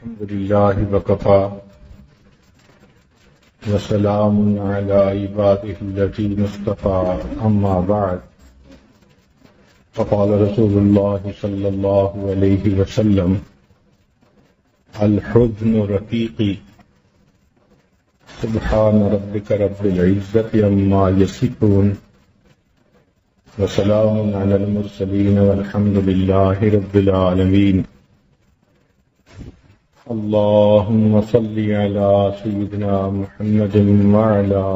الحمد لله وكفى وسلام على عباده الذين اصطفى أما بعد فقال رسول الله صلى الله عليه وسلم الحزن رفيقي سبحان ربك رب العزة عما يصفون وسلام على المرسلين والحمد لله رب العالمين اللهم صل على سيدنا محمد وعلى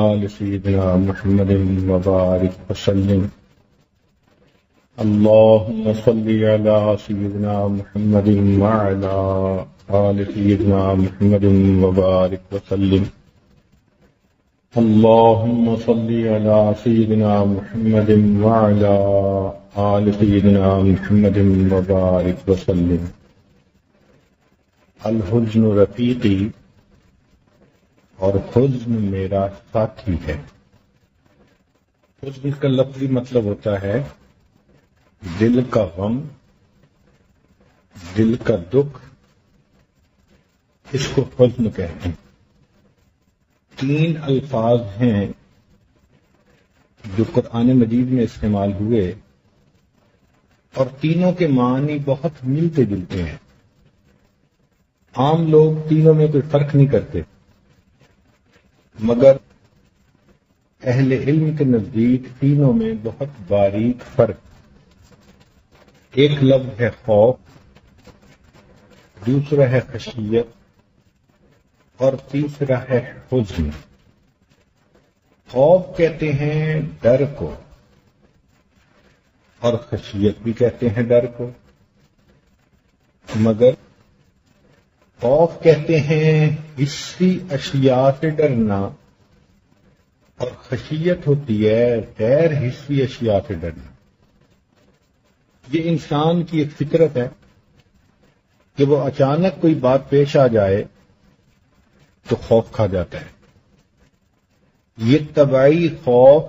آل سيدنا محمد وبارك وسلم اللهم صل على سيدنا محمد وعلى آل سيدنا محمد وبارك وسلم اللهم صل على سيدنا محمد وعلى آل سيدنا محمد وبارك وسلم الحزن رفیقی اور حزن میرا ساتھی ہے۔ حزن کا لفظی مطلب ہوتا ہے دل کا غم، دل کا دکھ، اس کو حزن کہتے ہیں۔ 3 الفاظ ہیں جو قرآن مجید میں استعمال ہوئے اور تینوں کے معنی بہت ملتے جلتے ہیں۔ عام لوگ تینوں میں کوئی فرق نہیں کرتے، مگر اہل علم کے نزدیک تینوں میں بہت باریک فرق۔ ایک لفظ ہے خوف، دوسرا ہے خشیت اور تیسرا ہے حزن۔ خوف کہتے ہیں ڈر کو اور خشیت بھی کہتے ہیں ڈر کو، مگر خوف کہتے ہیں حسی اشیاء سے ڈرنا اور خشیت ہوتی ہے غیر حسی اشیاء سے ڈرنا۔ یہ انسان کی ایک فطرت ہے کہ وہ اچانک کوئی بات پیش آ جائے تو خوف کھا جاتا ہے۔ یہ طبعی خوف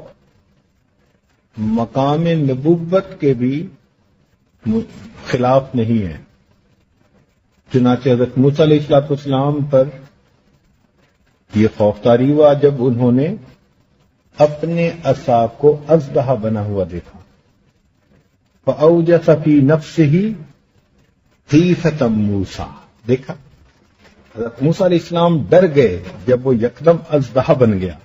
مقام نبوت کے بھی خلاف نہیں ہے۔ چنانچہ حضرت موسیٰ علیہ السلام پر یہ خوف طاری ہوا جب انہوں نے اپنے عصا کو اژدہا بنا ہوا دیکھا۔ فَأَوْجَسَ فِي نَفْسِهِ خِیفَةً مُوسیٰ، دیکھا حضرت موسیٰ علیہ السلام ڈر گئے جب وہ یکدم اژدہا بن گیا۔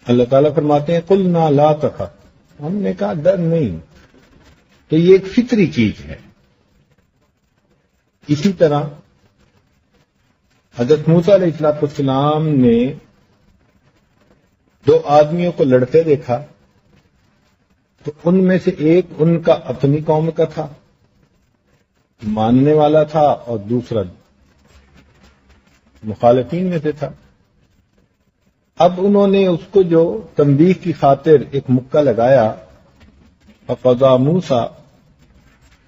اللہ تعالیٰ فرماتے ہیں قُلْنَا لَا تَخَفْ، ہم نے کہا ڈر نہیں۔ تو یہ ایک فطری چیز ہے۔ اسی طرح حضرت موسیٰ علیہ السلام نے 2 آدمیوں کو لڑتے دیکھا تو ان میں سے ایک ان کا اپنی قوم کا تھا، ماننے والا تھا، اور دوسرا مخالفین میں سے تھا۔ اب انہوں نے اس کو جو تنبیہ کی خاطر ایک مکہ لگایا، فقضى موسیٰ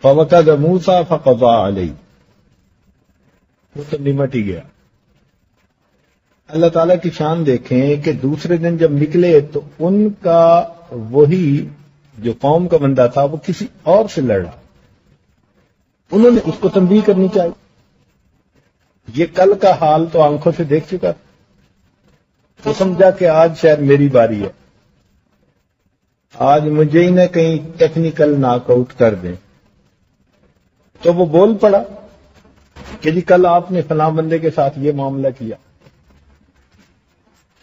فوقد موسیٰ فقضى علیہ، وہ تو نمٹ ہی گیا۔ اللہ تعالیٰ کی شان دیکھیں کہ دوسرے دن جب نکلے تو ان کا وہی جو قوم کا بندہ تھا وہ کسی اور سے لڑا۔ انہوں نے اس کو تنبیہ کرنی چاہیے۔ یہ کل کا حال تو آنکھوں سے دیکھ چکا تھا، تو سمجھا کہ آج شاید میری باری ہے، آج مجھے ہی نہ کہیں ٹیکنیکل ناک آؤٹ کر دیں۔ تو وہ بول پڑا کہ جی کل آپ نے فلاں بندے کے ساتھ یہ معاملہ کیا،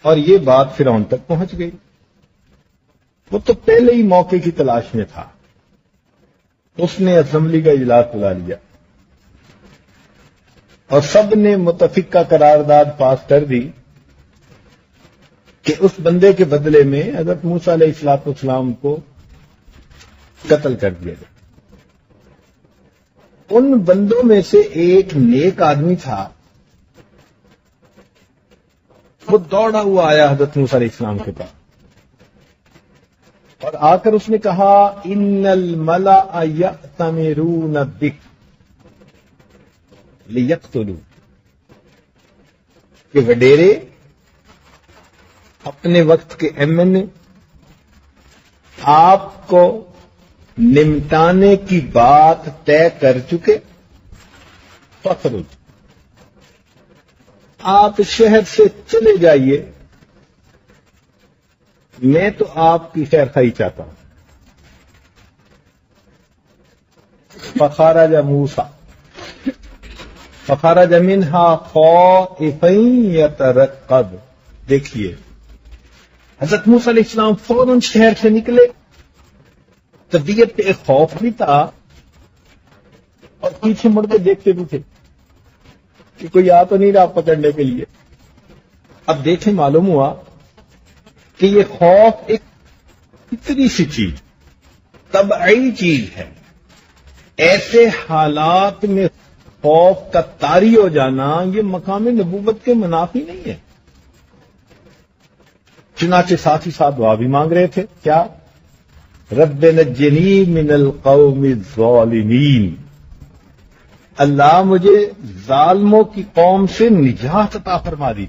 اور یہ بات فرعون تک پہنچ گئی۔ وہ تو پہلے ہی موقع کی تلاش میں تھا، اس نے اسمبلی کا اجلاس بلا لیا اور سب نے متفقہ قرارداد پاس کر دی کہ اس بندے کے بدلے میں حضرت موسیٰ علیہ السلام کو قتل کر دیا جائے۔ ان بندوں میں سے ایک نیک آدمی تھا، وہ دوڑا ہوا آیا حضرت موسیٰ علیہ السلام کے پاس اور آ کر اس نے کہا ان الملأ یأتمرون بک لیقتلوک، کہ وڈیرے اپنے وقت کے ایم این اے آپ کو نمٹانے کی بات طے کر چکے فخرج، آپ شہر سے چلے جائیے، میں تو آپ کی خیر خواہی چاہتا ہوں۔ فخرج موسیٰ فخرج منہا خائفا یترقب، دیکھیے حضرت موسیٰ علیہ السلام فوراً شہر سے نکلے، طبیعت پہ ایک خوف بھی تھا اور پیچھے مڑ کے دیکھتے بھی تھے کہ کوئی آ تو نہیں رہا پکڑنے کے لیے۔ اب دیکھیں معلوم ہوا کہ یہ خوف ایک فطری سی چیز، طبعی چیز ہے۔ ایسے حالات میں خوف کا طاری ہو جانا یہ مقام نبوت کے منافی نہیں ہے۔ چنانچہ ساتھ ہی ساتھ دعا بھی مانگ رہے تھے، کیا؟ رب نجنی من القوم الظالمین، اللہ مجھے ظالموں کی قوم سے نجات عطا فرما دی۔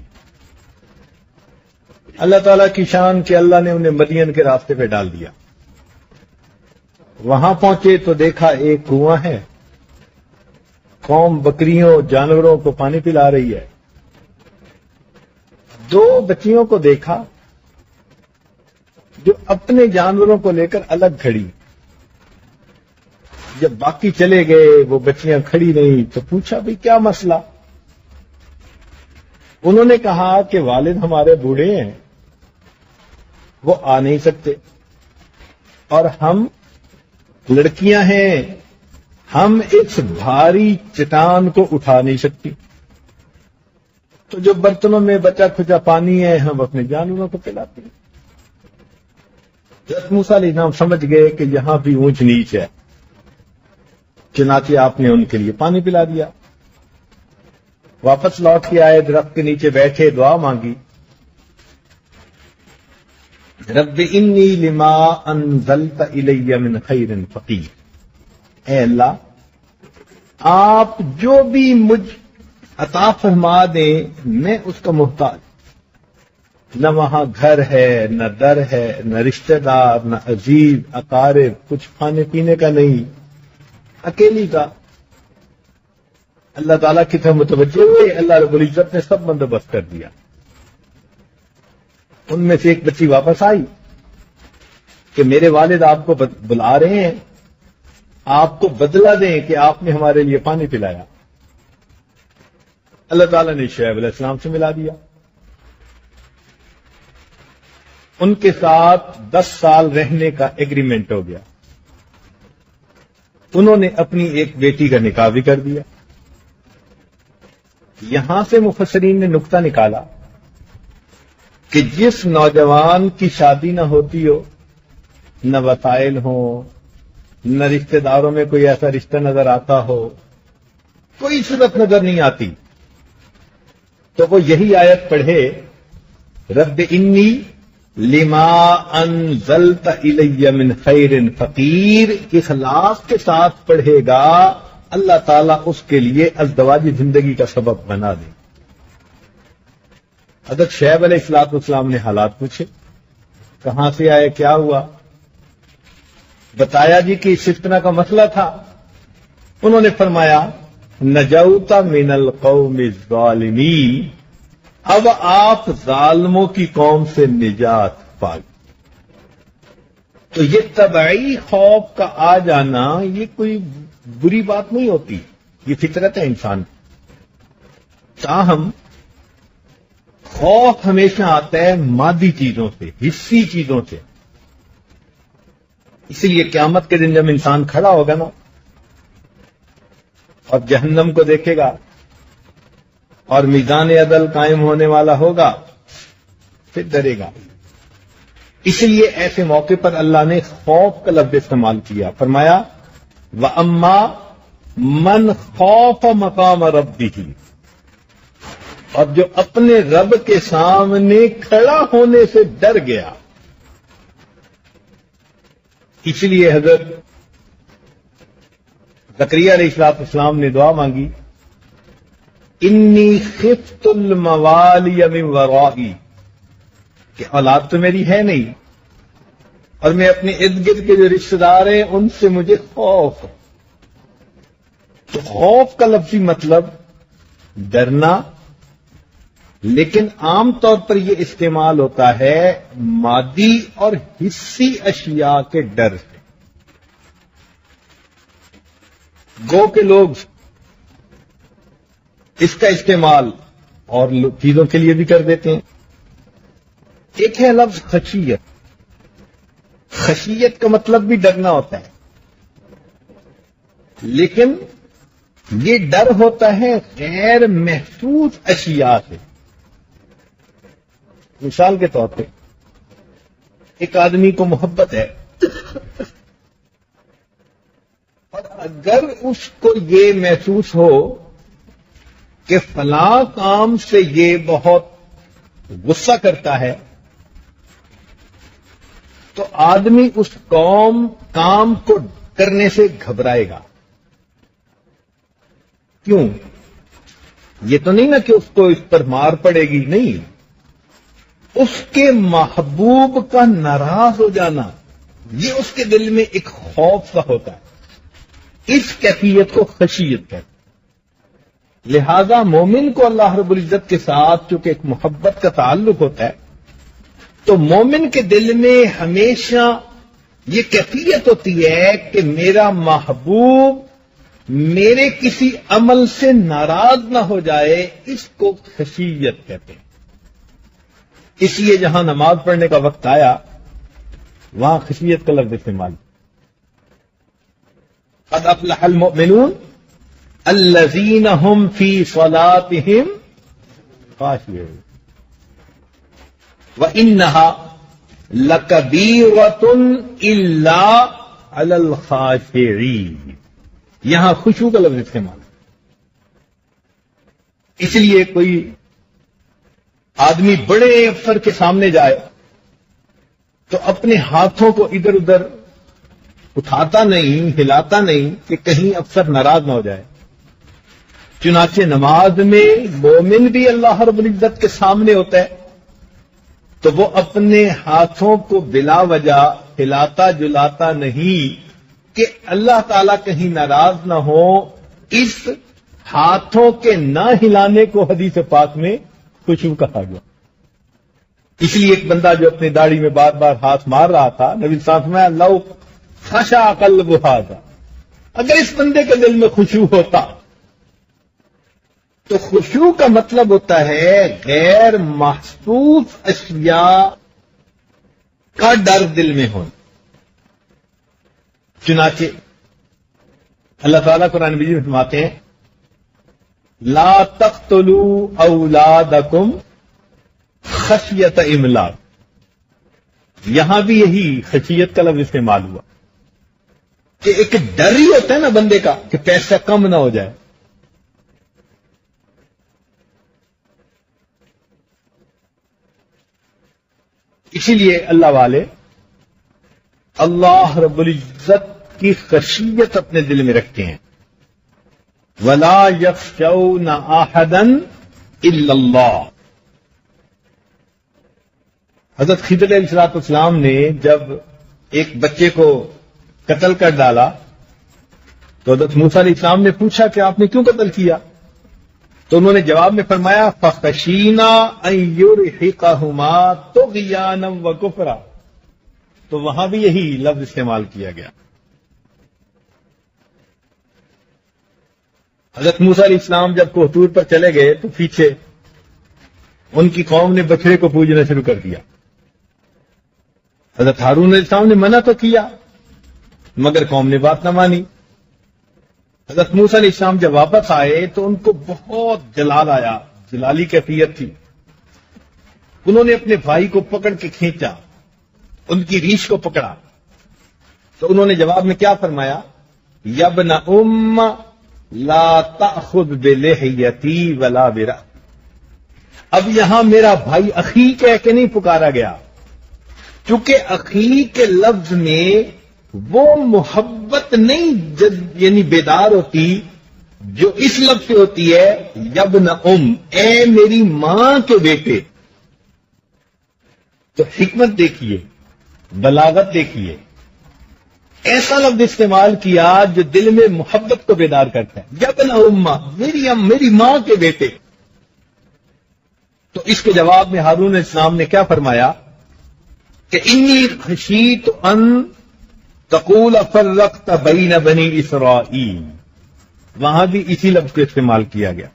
اللہ تعالیٰ کی شان کہ اللہ نے انہیں مدین کے راستے پہ ڈال دیا۔ وہاں پہنچے تو دیکھا ایک کنواں ہے، قوم بکریوں جانوروں کو پانی پلا رہی ہے۔ دو بچیوں کو دیکھا جو اپنے جانوروں کو لے کر الگ کھڑی۔ جب باقی چلے گئے وہ بچیاں کھڑی نہیں تو پوچھا بھی کیا مسئلہ؟ انہوں نے کہا کہ والد ہمارے بوڑھے ہیں، وہ آ نہیں سکتے، اور ہم لڑکیاں ہیں، ہم اس بھاری چٹان کو اٹھا نہیں سکتی، تو جو برتنوں میں بچا کھچا پانی ہے ہم اپنے جانوروں کو پلاتے ہیں۔ حضرت موسیٰ علیہ السلام سمجھ گئے کہ یہاں بھی اونچ نیچ ہے، چنانچہ آپ نے ان کے لیے پانی پلا دیا۔ واپس لوٹ کے آئے، درخت کے نیچے بیٹھے، دعا مانگی، رب انی لما انزلت الی من خیر فقیر، اے اللہ آپ جو بھی مجھ عطا فرما دیں میں اس کا محتاج، نہ وہاں گھر ہے، نہ در ہے، نہ رشتہ دار، نہ عزیز اقارب، کچھ کھانے پینے کا نہیں، اکیلی کا۔ اللہ تعالیٰ کی طرف متوجہ ہوئے، اللہ رب العزت نے سب بندوبست کر دیا۔ ان میں سے ایک بچی واپس آئی کہ میرے والد آپ کو بلا رہے ہیں، آپ کو بدلہ دیں کہ آپ نے ہمارے لیے پانی پلایا۔ اللہ تعالیٰ نے شعیب علیہ السلام سے ملا دیا۔ ان کے ساتھ 10 سال رہنے کا ایگریمنٹ ہو گیا۔ انہوں نے اپنی ایک بیٹی کا نکاح بھی کر دیا۔ یہاں سے مفسرین نے نقطہ نکالا کہ جس نوجوان کی شادی نہ ہوتی ہو، نہ وسائل ہوں، نہ رشتہ داروں میں کوئی ایسا رشتہ نظر آتا ہو، کوئی صورت نظر نہیں آتی، تو وہ یہی آیت پڑھے، رب انی لما انزلت الی من خیر فقیر، اخلاص کے ساتھ پڑھے گا، اللہ تعالیٰ اس کے لیے ازدواجی زندگی کا سبب بنا دے۔ حضرت شعیب علیہ السلام نے حالات پوچھے، کہاں سے آئے، کیا ہوا؟ بتایا جی کہ اس طرح کا مسئلہ تھا۔ انہوں نے فرمایا نجوت من القوم الظالمین، اب آپ ظالموں کی قوم سے نجات پا گئے۔ تو یہ طبعی خوف کا آ جانا یہ کوئی بری بات نہیں ہوتی، یہ فطرت ہے انسان کی۔ تاہم خوف ہمیشہ آتا ہے مادی چیزوں سے، حسی چیزوں سے۔ اسی لیے قیامت کے دن جب انسان کھڑا ہوگا نا اور جہنم کو دیکھے گا اور میزان عدل قائم ہونے والا ہوگا، پھر ڈرے گا۔ اسی لیے ایسے موقع پر اللہ نے خوف کا لفظ استعمال کیا، فرمایا وَأَمَّا مَنْ خَافَ مَقَامَ رَبِّهِ، اور جو اپنے رب کے سامنے کھڑا ہونے سے ڈر گیا۔ اس لیے حضرت زکریا علیہ السلام نے دعا مانگی، انی خفت الموالی من ورائی، کہ اولاد تو میری ہے نہیں اور میں اپنے ارد گرد کے جو رشتے دار ہیں ان سے مجھے خوف ہے۔ تو خوف کا لفظی مطلب ڈرنا، لیکن عام طور پر یہ استعمال ہوتا ہے مادی اور حسی اشیاء کے ڈر سے. گو کے لوگ اس کا استعمال اور چیزوں کے لیے بھی کر دیتے ہیں. ایک ہے لفظ خشیت. خشیت کا مطلب بھی ڈرنا ہوتا ہے، لیکن یہ ڈر ہوتا ہے غیر محسوس اشیاء سے. مثال کے طور پہ ایک آدمی کو محبت ہے اور اگر اس کو یہ محسوس ہو کہ فلاں کام سے یہ بہت غصہ کرتا ہے تو آدمی اس کام کو کرنے سے گھبرائے گا. کیوں؟ یہ تو نہیں نا کہ اس کو اس پر مار پڑے گی، نہیں، اس کے محبوب کا ناراض ہو جانا یہ اس کے دل میں ایک خوف سا ہوتا ہے. اس کیفیت کو خشیت کہتے ہیں. لہذا مومن کو اللہ رب العزت کے ساتھ چونکہ ایک محبت کا تعلق ہوتا ہے تو مومن کے دل میں ہمیشہ یہ کیفیت ہوتی ہے کہ میرا محبوب میرے کسی عمل سے ناراض نہ ہو جائے. اس کو خشیت کہتے ہیں. اس لیے جہاں نماز پڑھنے کا وقت آیا وہاں خشیت کا لفظ استعمال. قد افلح المؤمنون الذین هم فی صلاتهم خاشعون وانها لکبیرۃ الا علی الخاشعین. یہاں خشوع کا لفظ استعمال. اس لیے کوئی آدمی بڑے افسر کے سامنے جائے تو اپنے ہاتھوں کو ادھر ادھر اٹھاتا نہیں، ہلاتا نہیں کہ کہیں افسر ناراض نہ ہو جائے. چنانچہ نماز میں مومن بھی اللہ رب العزت کے سامنے ہوتا ہے تو وہ اپنے ہاتھوں کو بلا وجہ ہلاتا جلاتا نہیں کہ اللہ تعالیٰ کہیں ناراض نہ ہو. اس ہاتھوں کے نہ ہلانے کو حدیث پاک میں خشوع کہا گیا. اس لیے ایک بندہ جو اپنی داڑھی میں بار بار ہاتھ مار رہا تھا، نبی صلی اللہ علیہ وسلم نے لو خشع قلب ھذا، اگر اس بندے کے دل میں خشوع ہوتا تو خشوع کا مطلب ہوتا ہے غیر محسوس اشیاء کا ڈر دل میں ہونا. چنانچہ اللہ تعالیٰ قرآن مجید میں فرماتے ہیں لا تقتلوا اولادکم خشیت املاق. یہاں بھی یہی خشیت کا لفظ استعمال ہوا کہ ایک ڈر ہی ہوتا ہے نا بندے کا کہ پیسہ کم نہ ہو جائے. اسی لیے اللہ والے اللہ رب العزت کی خشیت اپنے دل میں رکھتے ہیں. ولا یخشون احدا الا اللہ. حضرت خضر علیہ الصلوۃ والسلام نے جب ایک بچے کو قتل کر ڈالا تو حضرت موسیٰ علیہ السلام نے پوچھا کہ آپ نے کیوں قتل کیا؟ تو انہوں نے جواب میں فرمایا فخشینا ان یرهقهما طغیانا وکفرا. تو وہاں بھی یہی لفظ استعمال کیا گیا. حضرت موسیٰ علیہ السلام جب کوہ پر چلے گئے تو پیچھے ان کی قوم نے بچڑے کو پوجنا شروع کر دیا. حضرت ہارون علیہ السلام نے منع تو کیا مگر قوم نے بات نہ مانی. حضرت موسیٰ علیہ السلام جب واپس آئے تو ان کو بہت جلال آیا، جلالی کیفیت تھی. انہوں نے اپنے بھائی کو پکڑ کے کھینچا، ان کی ریش کو پکڑا تو انہوں نے جواب میں کیا فرمایا؟ یا ابن ام لا تأخذ بلحیتی ولا برأ. اب یہاں میرا بھائی اخی کہہ کے نہیں پکارا گیا، چونکہ اخی کے لفظ میں وہ محبت نہیں یعنی بیدار ہوتی جو اس لفظ سے ہوتی ہے یبن ام، اے میری ماں کے بیٹے. تو حکمت دیکھیے، بلاغت دیکھیے. ایسا لفظ استعمال کیا جو دل میں محبت کو بیدار کرتا ہے. یبن امہ، میری ماں کے بیٹے. تو اس کے جواب میں ہارون علیہ السلام نے کیا فرمایا کہ انی خشیت ان تقول فرقت بین بنی اسرائیل. وہاں بھی اسی لفظ کو استعمال کیا گیا.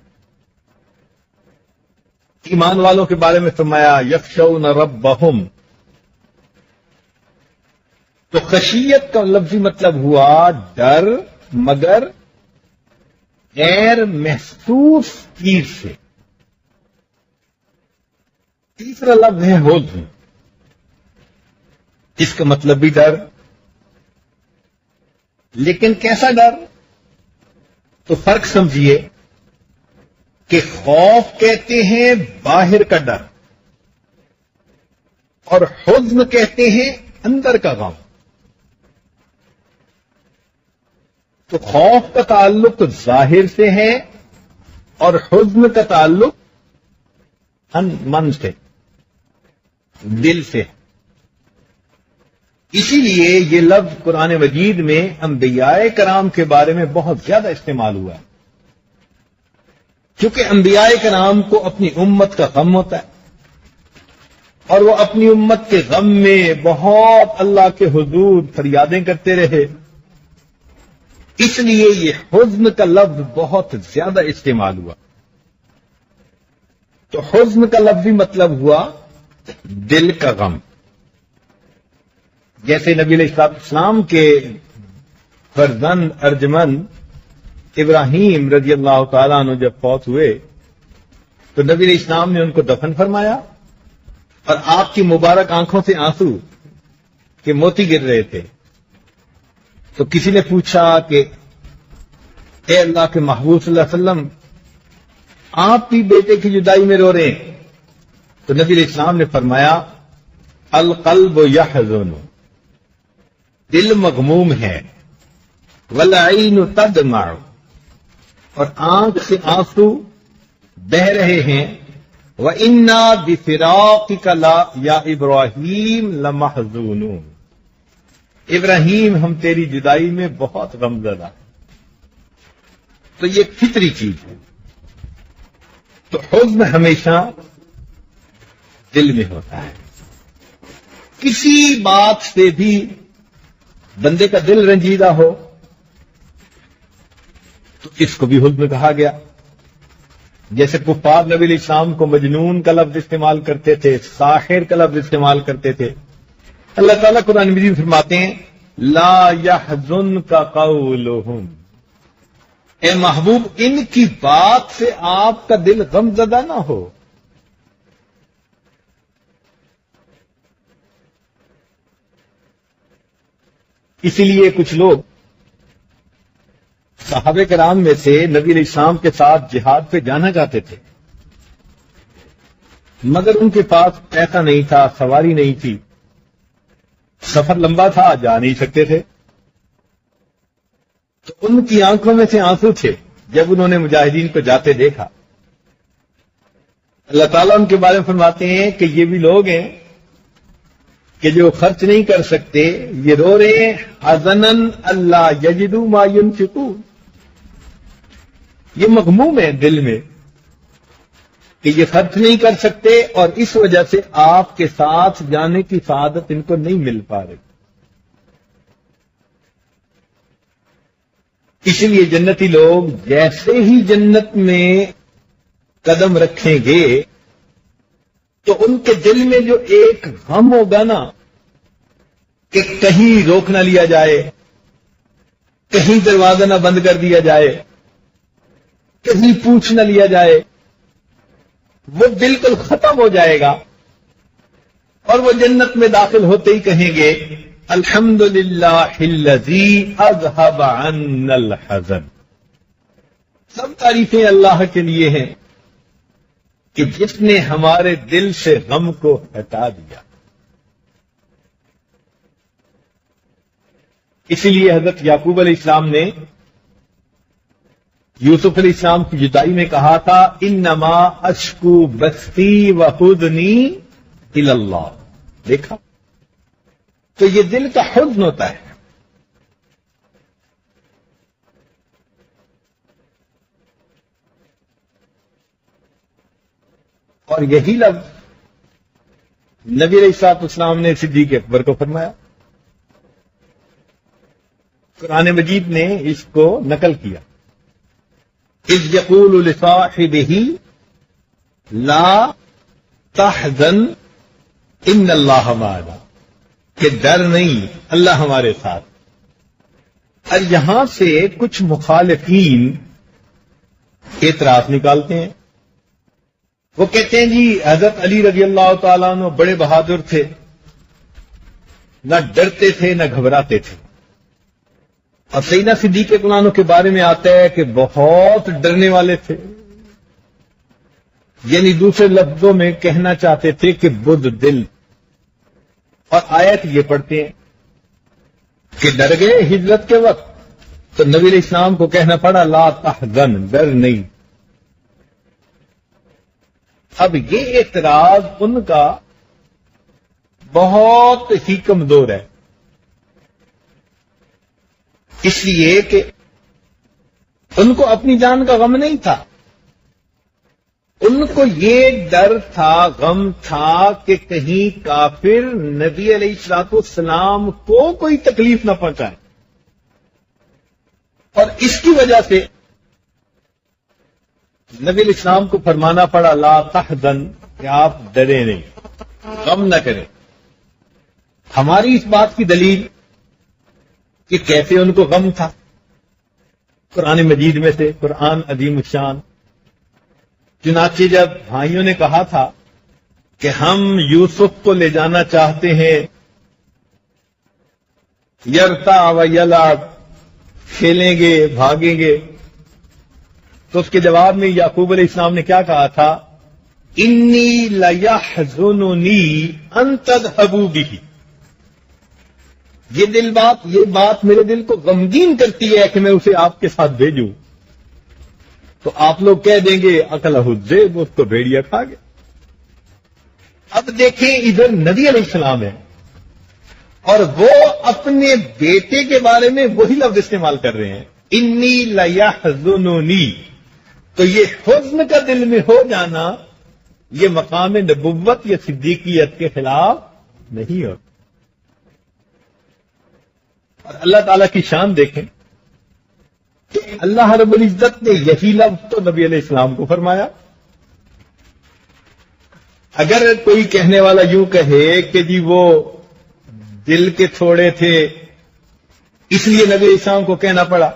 ایمان والوں کے بارے میں فرمایا یخشون ربہم. تو خشیت کا لفظی مطلب ہوا ڈر، مگر غیر محسوس چیز سے. تیسرا لفظ ہے حزن. اس کا مطلب بھی ڈر، لیکن کیسا ڈر؟ تو فرق سمجھیے کہ خوف کہتے ہیں باہر کا ڈر، اور حزن کہتے ہیں اندر کا غم. تو خوف کا تعلق ظاہر سے ہے اور حزن کا تعلق من سے، دل سے. اسی لیے یہ لفظ قرآن مجید میں انبیاء کرام کے بارے میں بہت زیادہ استعمال ہوا ہے، کیونکہ انبیاء کرام کو اپنی امت کا غم ہوتا ہے، اور وہ اپنی امت کے غم میں بہت اللہ کے حضور فریادیں کرتے رہے. اس لیے یہ حزن کا لفظ بہت زیادہ استعمال ہوا. تو حزن کا لفظی مطلب ہوا دل کا غم. جیسے نبی علیہ السلام کے فرزند ارجمند ابراہیم رضی اللہ تعالیٰ عنہ جب فوت ہوئے تو نبی علیہ السلام نے ان کو دفن فرمایا، اور آپ کی مبارک آنکھوں سے آنسو کے موتی گر رہے تھے. تو کسی نے پوچھا کہ اے اللہ کے محبوب صلی اللہ علیہ وسلم، آپ بھی بیٹے کی جدائی میں رو رہے ہیں. تو نبی علیہ السلام نے فرمایا القلب یحزن، دل مغموم ہے، والعین تدمع، اور آنکھ سے آنسو بہ رہے ہیں. وَإِنَّا بِفِرَاقِكَ یا ابراہیم لَمَحْزُونُونَ. ابراہیم ہم تیری جدائی میں بہت غمزدہ. تو یہ فطری چیز ہے. تو حزن ہمیشہ دل میں ہوتا ہے. کسی بات سے بھی بندے کا دل رنجیدہ ہو تو اس کو بھی حزن کہا گیا. جیسے کفار نبی علیہ السلام کو مجنون کا لفظ استعمال کرتے تھے، ساحر کا لفظ استعمال کرتے تھے. اللہ تعالیٰ قرآن مجید فرماتے ہیں لا يحزنك قولهم. اے محبوب، ان کی بات سے آپ کا دل غم زدہ نہ ہو. اسی لیے کچھ لوگ صحابہ کرام میں سے نبی علیہ السلام کے ساتھ جہاد پہ جانا چاہتے تھے، مگر ان کے پاس پیسہ نہیں تھا، سواری نہیں تھی، سفر لمبا تھا، جا نہیں سکتے تھے. تو ان کی آنکھوں میں سے آنسو تھے جب انہوں نے مجاہدین کو جاتے دیکھا. اللہ تعالیٰ ان کے بارے میں فرماتے ہیں کہ یہ بھی لوگ ہیں کہ جو خرچ نہیں کر سکتے، یہ رو رہے ہیں حزنن اللہ یجدوا ما ينفقون. یہ مغموم ہے دل میں کہ یہ خرچ نہیں کر سکتے، اور اس وجہ سے آپ کے ساتھ جانے کی سعادت ان کو نہیں مل پا رہی. اس لیے جنتی لوگ جیسے ہی جنت میں قدم رکھیں گے تو ان کے دل میں جو ایک غم ہوگا نا کہ کہیں روک نہ لیا جائے، کہیں دروازہ نہ بند کر دیا جائے، کہیں پوچھ نہ لیا جائے، وہ بالکل ختم ہو جائے گا. اور وہ جنت میں داخل ہوتے ہی کہیں گے الحمدللہ الذی اذھب عنا الحزن. سب تعریفیں اللہ کے لیے ہیں کہ جس نے ہمارے دل سے غم کو ہٹا دیا. اسی لیے حضرت یعقوب علیہ السلام نے یوسف علیہ السلام کی جدائی میں کہا تھا انما اشکو بثی وحزنی الی اللہ. دیکھا تو یہ دل کا حزن ہوتا ہے. اور یہی لفظ نبی علیہ الصلوۃ والسلام نے صدیق اکبر کو فرمایا. قرآن مجید نے اس کو نقل کیا. اذ یقول لصاحبہ لا تحزن ان اللہ معنا، کہ ڈر نہیں، اللہ ہمارے ساتھ. اور یہاں سے کچھ مخالفین اعتراض نکالتے ہیں. وہ کہتے ہیں جی حضرت علی رضی اللہ تعالیٰ عنہ بڑے بہادر تھے، نہ ڈرتے تھے نہ گھبراتے تھے. اور سیدنا صدیق اکبر عنہ کے بارے میں آتا ہے کہ بہت ڈرنے والے تھے، یعنی دوسرے لفظوں میں کہنا چاہتے تھے کہ بدھ دل. اور آیت یہ پڑھتے ہیں کہ ڈر گئے ہجرت کے وقت، تو نبی علیہ السلام کو کہنا پڑا لا تحزن، ڈر نہیں. اب یہ اعتراض ان کا بہت ہی کمزور ہے، اس لیے کہ ان کو اپنی جان کا غم نہیں تھا. ان کو یہ ڈر تھا، غم تھا کہ کہیں کافر نبی علیہ الصلوۃ والسلام کو کوئی تکلیف نہ پہنچائے. اور اس کی وجہ سے نبی علیہ السلام کو فرمانا پڑا لا تحزن، کہ آپ ڈرے نہیں، غم نہ کریں. ہماری اس بات کی دلیل کہ کیسے ان کو غم تھا، قرآن مجید میں سے قرآن عظیم الشان. چنانچہ جب بھائیوں نے کہا تھا کہ ہم یوسف کو لے جانا چاہتے ہیں، یرتا و یلعب، کھیلیں گے بھاگیں گے، تو اس کے جواب میں یعقوب علیہ السلام نے کیا کہا تھا؟ انی لیحزننی ان تذهبوا به. یہ بات میرے دل کو غمگین کرتی ہے کہ میں اسے آپ کے ساتھ بھیجوں. تو آپ لوگ کہہ دیں گے اکلہ الذئب، اس کو بھیڑیا کھا گیا. اب دیکھیں ادھر نبی علیہ السلام ہے اور وہ اپنے بیٹے کے بارے میں وہی لفظ استعمال کر رہے ہیں، انی لیحزننی. تو یہ حزن کا دل میں ہو جانا یہ مقام نبوت یا صدیقیت کے خلاف نہیں ہوتا. اور اللہ تعالیٰ کی شان دیکھیں کہ اللہ رب العزت نے یہی لفظ تو نبی علیہ السلام کو فرمایا. اگر کوئی کہنے والا یوں کہے کہ جی وہ دل کے تھوڑے تھے اس لیے نبی علیہ السلام کو کہنا پڑا،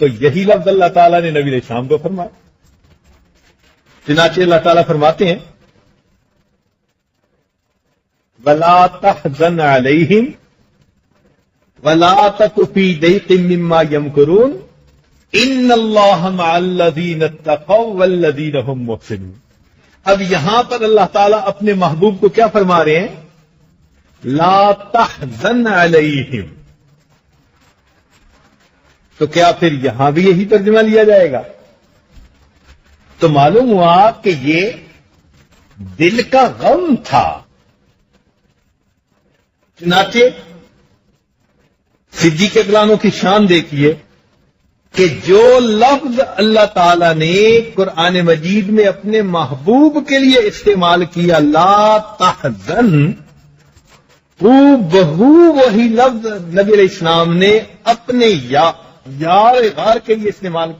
تو یہی لفظ اللہ تعالیٰ نے نبی علیہ السلام کو فرمایا. چنانچہ اللہ تعالیٰ فرماتے ہیں وَلَا تَحْزَنْ عَلَيْهِمْ وَلَا تَكُ فِي ضَيْقٍ مِّمَّا يَمْكُرُونَ إِنَّ اللَّهَ مَعَ الَّذِينَ اتَّقَوْا وَالَّذِينَ هُمْ مُحْسِنُونَ. اب یہاں پر اللہ تعالیٰ اپنے محبوب کو کیا فرما رہے ہیں؟ لا تحزن علیہم. تو کیا پھر یہاں بھی یہی ترجمہ لیا جائے گا؟ تو معلوم ہوا کہ یہ دل کا غم تھا. چنانچہ صدیق اکبر عنہ کی شان دیکھیے کہ جو لفظ اللہ تعالی نے قرآن مجید میں اپنے محبوب کے لیے استعمال کیا لا تحزن، بہو وہی لفظ نبی علیہ السلام نے اپنے یار غار کے لیے استعمال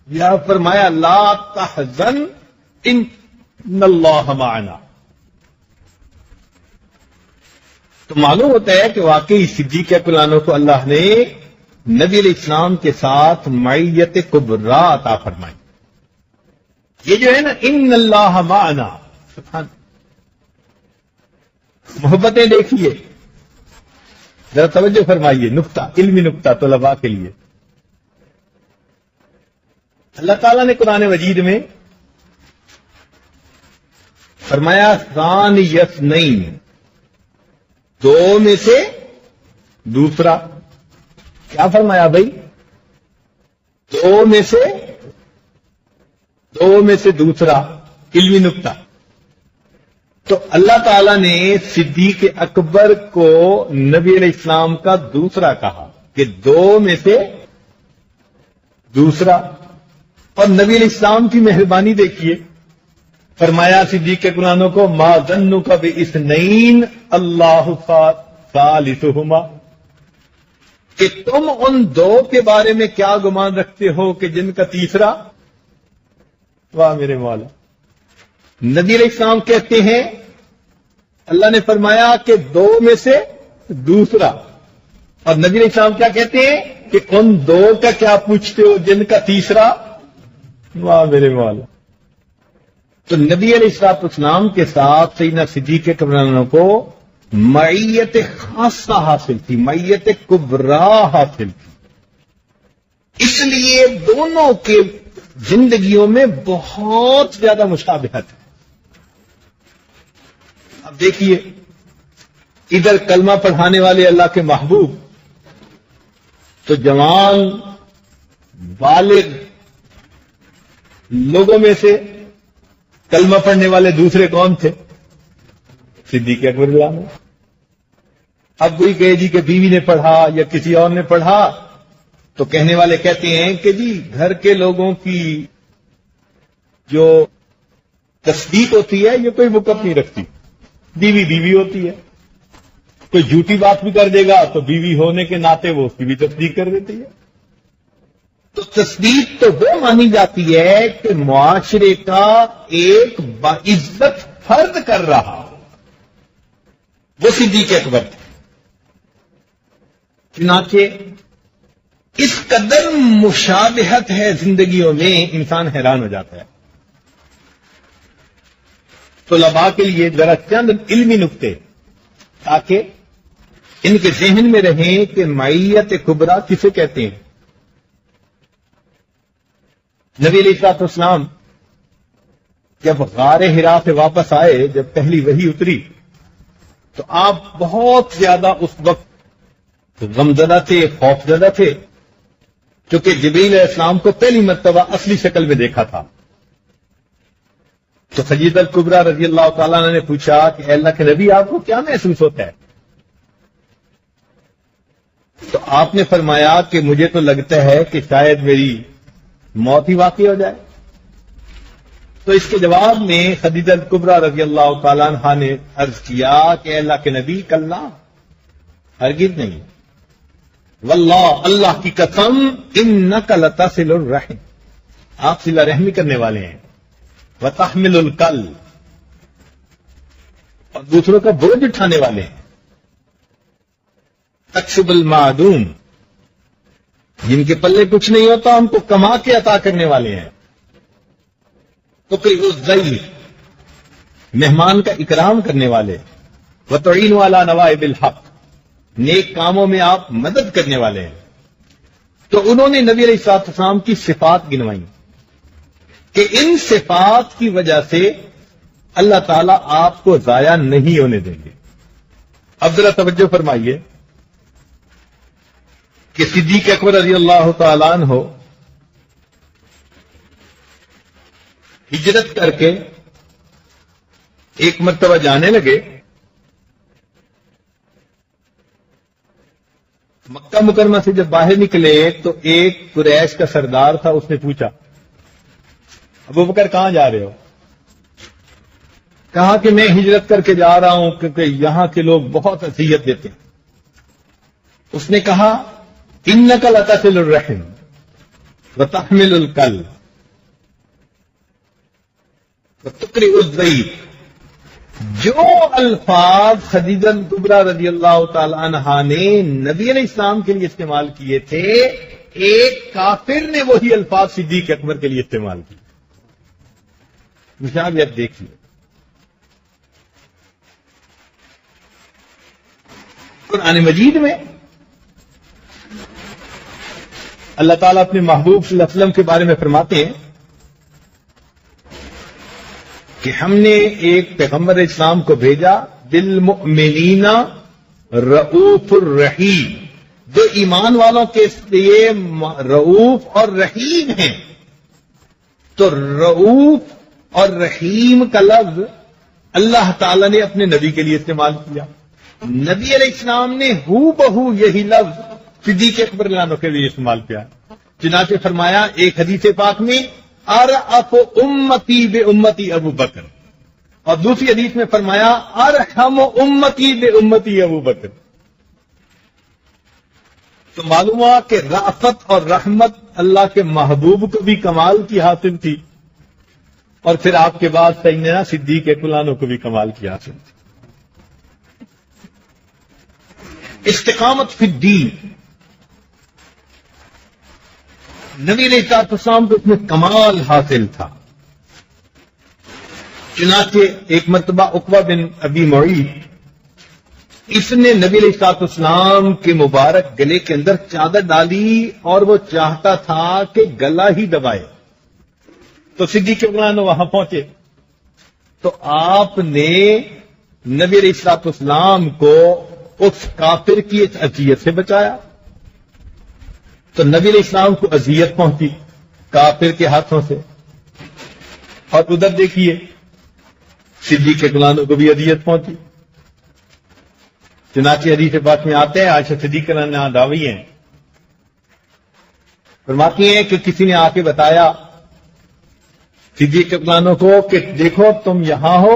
کیا، فرمایا لا تحزن ان اللہ معنا. تو معلوم ہوتا ہے کہ واقعی صدیق اکبر عنہ کو اللہ نے نبی علیہ السلام کے ساتھ معیت کبریٰ عطا فرمائی. یہ جو ہے نا ان اللہ معنا، سبحان. محبتیں دیکھیے ذرا توجہ فرمائیے، نقطہ علمی نقطہ طلباء کے لیے. اللہ تعالیٰ نے قرآن مجید میں فرمایا ثانی اثنین، دو میں سے دوسرا. کیا فرمایا بھائی؟ دو میں سے دوسرا، علمی نقطہ. تو اللہ تعالیٰ نے صدیق اکبر کو نبی علیہ السلام کا دوسرا کہا کہ دو میں سے دوسرا. اور نبی علیہ السلام کی مہربانی دیکھیے فرمایا صدیق اکبر کو ما ظنک باثنین اللہ ثالثہما، کہ تم ان دو کے بارے میں کیا گمان رکھتے ہو کہ جن کا تیسرا، واہ میرے مولا، نبی علیہ السلام کہتے ہیں اللہ نے فرمایا کہ دو میں سے دوسرا، اور نبی علیہ السلام کیا کہتے ہیں کہ ان دو کا کیا پوچھتے ہو جن کا تیسرا، واہ میرے مولا۔ تو نبی علیہ السلام کے ساتھ سیدنا صدیق اکبر کو معیت خاصہ حاصل تھی، معیت کبریٰ حاصل تھی، اس لیے دونوں کے زندگیوں میں بہت زیادہ مشابہت ہے۔ اب دیکھیے، ادھر کلمہ پڑھانے والے اللہ کے محبوب، تو جوان بالغ لوگوں میں سے کلمہ پڑھنے والے دوسرے کون تھے؟ صدیق اکبر اللہ۔ اب کوئی کہے جی کہ بیوی نے پڑھا یا کسی اور نے پڑھا، تو کہنے والے کہتے ہیں کہ جی گھر کے لوگوں کی جو تصدیق ہوتی ہے یہ کوئی وقت نہیں رکھتی، بیوی بیوی ہوتی ہے، کوئی جھوٹی بات بھی کر دے گا تو بیوی ہونے کے ناطے وہ اس کی بھی تصدیق کر دیتی ہے۔ تو تصدیق تو وہ مانی جاتی ہے کہ معاشرے کا ایک باعزت فرد کر رہا، وہ صدیق اکبر تھے۔ چنانچہ اس قدر مشابہت ہے زندگیوں میں، انسان حیران ہو جاتا ہے۔ طلباء کے لیے ذرا چند علمی نکتے تاکہ ان کے ذہن میں رہیں کہ معیت کبریٰ کسے کہتے ہیں۔ نبی علیہ السلام جب غار حرا سے واپس آئے، جب پہلی وحی اتری، تو آپ بہت زیادہ اس وقت غمزدہ تھے، خوفزدہ تھے، کیونکہ جبریل علیہ السلام کو پہلی مرتبہ اصلی شکل میں دیکھا تھا۔ تو خدیجہ الکبریٰ رضی اللہ تعالیٰ عنہ نے پوچھا کہ اے اللہ کے نبی، آپ کو کیا محسوس ہوتا ہے؟ تو آپ نے فرمایا کہ مجھے تو لگتا ہے کہ شاید میری موت ہی واقع ہو جائے۔ تو اس کے جواب میں خدیجہ الکبریٰ رضی اللہ تعالیٰ عنہ نے عرض کیا کہ اے اللہ کے نبی، کلا، ہرگز نہیں، واللہ، اللہ کی قسم، انک لتصل الرحم، آپ صلہ رحمی کرنے والے ہیں، وتحمل الکل، اور دوسروں کا بوجھ اٹھانے والے ہیں، تکسب المعدوم، جن کے پلے کچھ نہیں ہوتا ان کو کما کے عطا کرنے والے ہیں، تقرض الضیف، مہمان کا اکرام کرنے والے، وتعین علی نوائب الحق، نیک کاموں میں آپ مدد کرنے والے ہیں۔ تو انہوں نے نبی علیہ السلام کی صفات گنوائی کہ ان صفات کی وجہ سے اللہ تعالیٰ آپ کو ضائع نہیں ہونے دیں گے۔ اب ذرا توجہ فرمائیے کہ صدیق اکبر رضی اللہ تعالیٰ عنہ ہجرت کر کے ایک مرتبہ جانے لگے، مکہ مکرمہ سے جب باہر نکلے تو ایک قریش کا سردار تھا، اس نے پوچھا ابو بکر کہاں جا رہے ہو؟ کہا کہ میں ہجرت کر کے جا رہا ہوں کیونکہ یہاں کے لوگ بہت اذیت دیتے ہیں۔ اس نے کہا انک لتصل الرحم وتحمل الکل وتقرئ الضیف، جو الفاظ خدیجہ الکبریٰ رضی اللہ تعالی عنہا نے نبی علیہ السلام کے لیے استعمال کیے تھے، ایک کافر نے وہی الفاظ صدیق اکبر کے لیے استعمال کیے۔ مشابہت دیکھیے۔ قرآن مجید میں اللہ تعالیٰ اپنے محبوب صلی اللہ علیہ وسلم کے بارے میں فرماتے ہیں کہ ہم نے ایک پیغمبر اسلام کو بھیجا، بالمؤمنین رؤوف الرحیم، جو ایمان والوں کے لیے رؤوف اور رحیم ہیں۔ تو رؤوف اور رحیم کا لفظ اللہ تعالیٰ نے اپنے نبی کے لیے استعمال کیا، نبی علیہ السلام نے ہو بہو یہی لفظ صدیق اکبر کے لیے استعمال کیا۔ چنانچہ فرمایا ایک حدیث پاک میں ارأف امتی بے امتی ابو بکر، اور دوسری حدیث میں فرمایا ارحم امتی بے امتی ابو بکر۔ تو معلوم ہوا کہ رأفت اور رحمت اللہ کے محبوب کو بھی کمال کی حاصل تھی، اور پھر آپ کے بعد سیدنا صدیق اکبر کو بھی کمال کی حاصل تھی۔ استقامت فی الدین، نبی علیہ السلام کو اس میں کمال حاصل تھا۔ چنانچہ ایک مرتبہ عقبہ بن ابی معیط، اس نے نبی علیہ السلام کے مبارک گلے کے اندر چادر ڈالی اور وہ چاہتا تھا کہ گلا ہی دبائے، تو صدیق اکبر وہاں پہنچے تو آپ نے نبی علیہ السلام کو اس کافر کی اس اذیت سے بچایا۔ تو نبی علیہ السلام کو اذیت پہنچی کافر کے ہاتھوں سے، اور ادھر دیکھیے صدیق اکبر کو بھی اذیت پہنچی۔ چنانچہ حدیث پاک میں آتے ہیں، عائشہ صدیقہ عنہا راوی ہیں، فرماتی ہیں کہ کسی نے آ کے بتایا صدیق اکبر کو کہ دیکھو تم یہاں ہو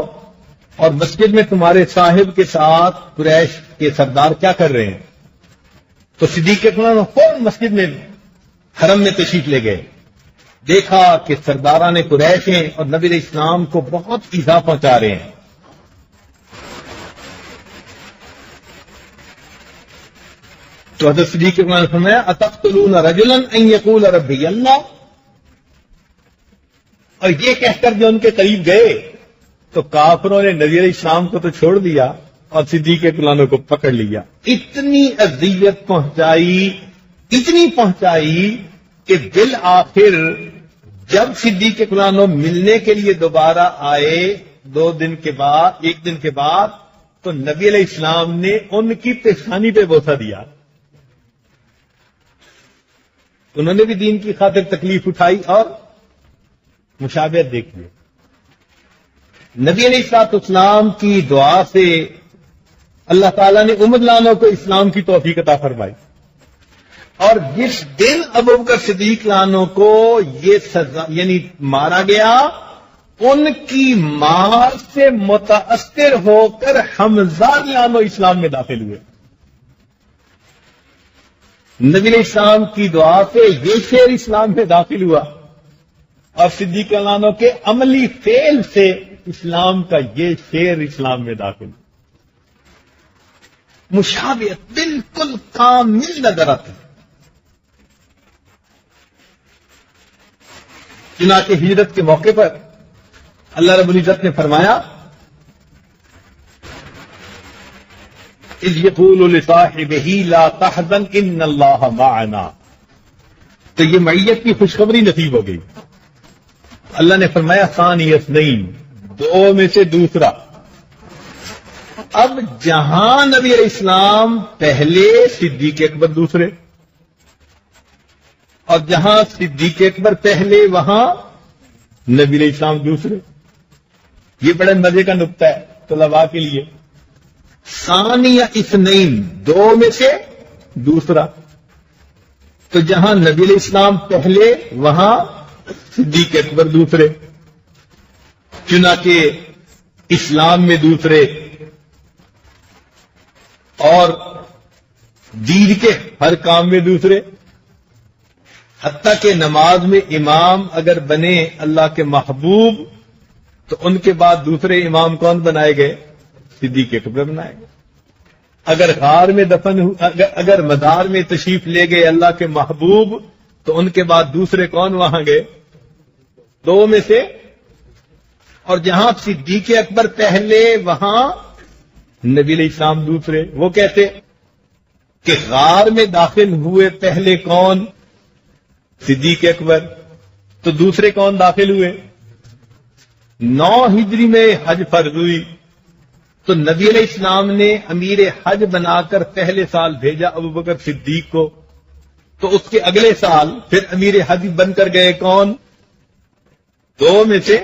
اور مسجد میں تمہارے صاحب کے ساتھ قریش کے سردار کیا کر رہے ہیں؟ تو صدیق اکبر فوراً مسجد میں حرم میں تشریف لے گئے، دیکھا کہ سرداران قریش ہیں اور نبی علیہ السلام کو بہت ایذا پہنچا رہے ہیں۔ تو حضرت صدیق اکبر نے فرمایا اتقتلون رجلا ان یقول ربی اللہ، اور یہ کہہ کر جو ان کے قریب گئے تو کافروں نے نبی علیہ السلام کو تو چھوڑ دیا اور صدیق اکبر کو پکڑ لیا۔ اتنی اذیت پہنچائی، اتنی پہنچائی کہ بالآخر جب صدیق اکبر ملنے کے لیے دوبارہ آئے ایک دن کے بعد تو نبی علیہ السلام نے ان کی پیشانی پہ بوسہ دیا۔ انہوں نے بھی دین کی خاطر تکلیف اٹھائی اور مشابہت دیکھی۔ نبی علیہ السلام کی دعا سے اللہ تعالیٰ نے عمر لانوں کو اسلام کی توفیق عطا فرمائی، اور جس دن ابوبکر صدیق لانوں کو یہ سزا یعنی مارا گیا، ان کی مار سے متاثر ہو کر حمزہ لانوں اسلام میں داخل ہوئے۔ نبی علیہ السلام کی دعا سے یہ شعر اسلام میں داخل ہوا، اور صدیق لانوں کے عملی فعل سے اسلام کا یہ شعر اسلام میں داخل۔ مشابہت بالکل کامل نظر آتی۔ چنانچہ ہجرت کے موقع پر اللہ رب العزت نے فرمایا اذ یقول لصاحبہ لا تحزن ان اللہ معنا، تو یہ معیت کی خوشخبری نصیب ہو گئی۔ اللہ نے فرمایا ثانی اثنین، دو میں سے دوسرا۔ اب جہاں نبی علیہ السلام پہلے، صدیق اکبر دوسرے، اور جہاں صدیق اکبر پہلے وہاں نبی علیہ السلام دوسرے۔ یہ بڑے مزے کا نکتہ ہے طلباء کے لیے۔ ثانی اثنین، دو میں سے دوسرا، تو جہاں نبی علیہ السلام پہلے وہاں صدیق اکبر دوسرے۔ چنانچہ اسلام میں دوسرے، اور دین کے ہر کام میں دوسرے، حتیٰ کہ نماز میں امام اگر بنے اللہ کے محبوب تو ان کے بعد دوسرے امام کون بنائے گئے؟ صدیق اکبر بنائے گئے۔ اگر غار میں اگر مزار میں تشریف لے گئے اللہ کے محبوب تو ان کے بعد دوسرے کون وہاں گئے؟ دو میں سے۔ اور جہاں صدیق اکبر پہلے وہاں نبی علیہ السلام دوسرے۔ وہ کہتے کہ غار میں داخل ہوئے پہلے کون؟ صدیق اکبر، تو دوسرے کون داخل ہوئے؟ 9 ہجری میں حج فرض ہوئی تو نبی علیہ السلام نے امیر حج بنا کر پہلے سال بھیجا ابوبکر صدیق کو، تو اس کے اگلے سال پھر امیر حج بن کر گئے کون؟ 2 میں سے۔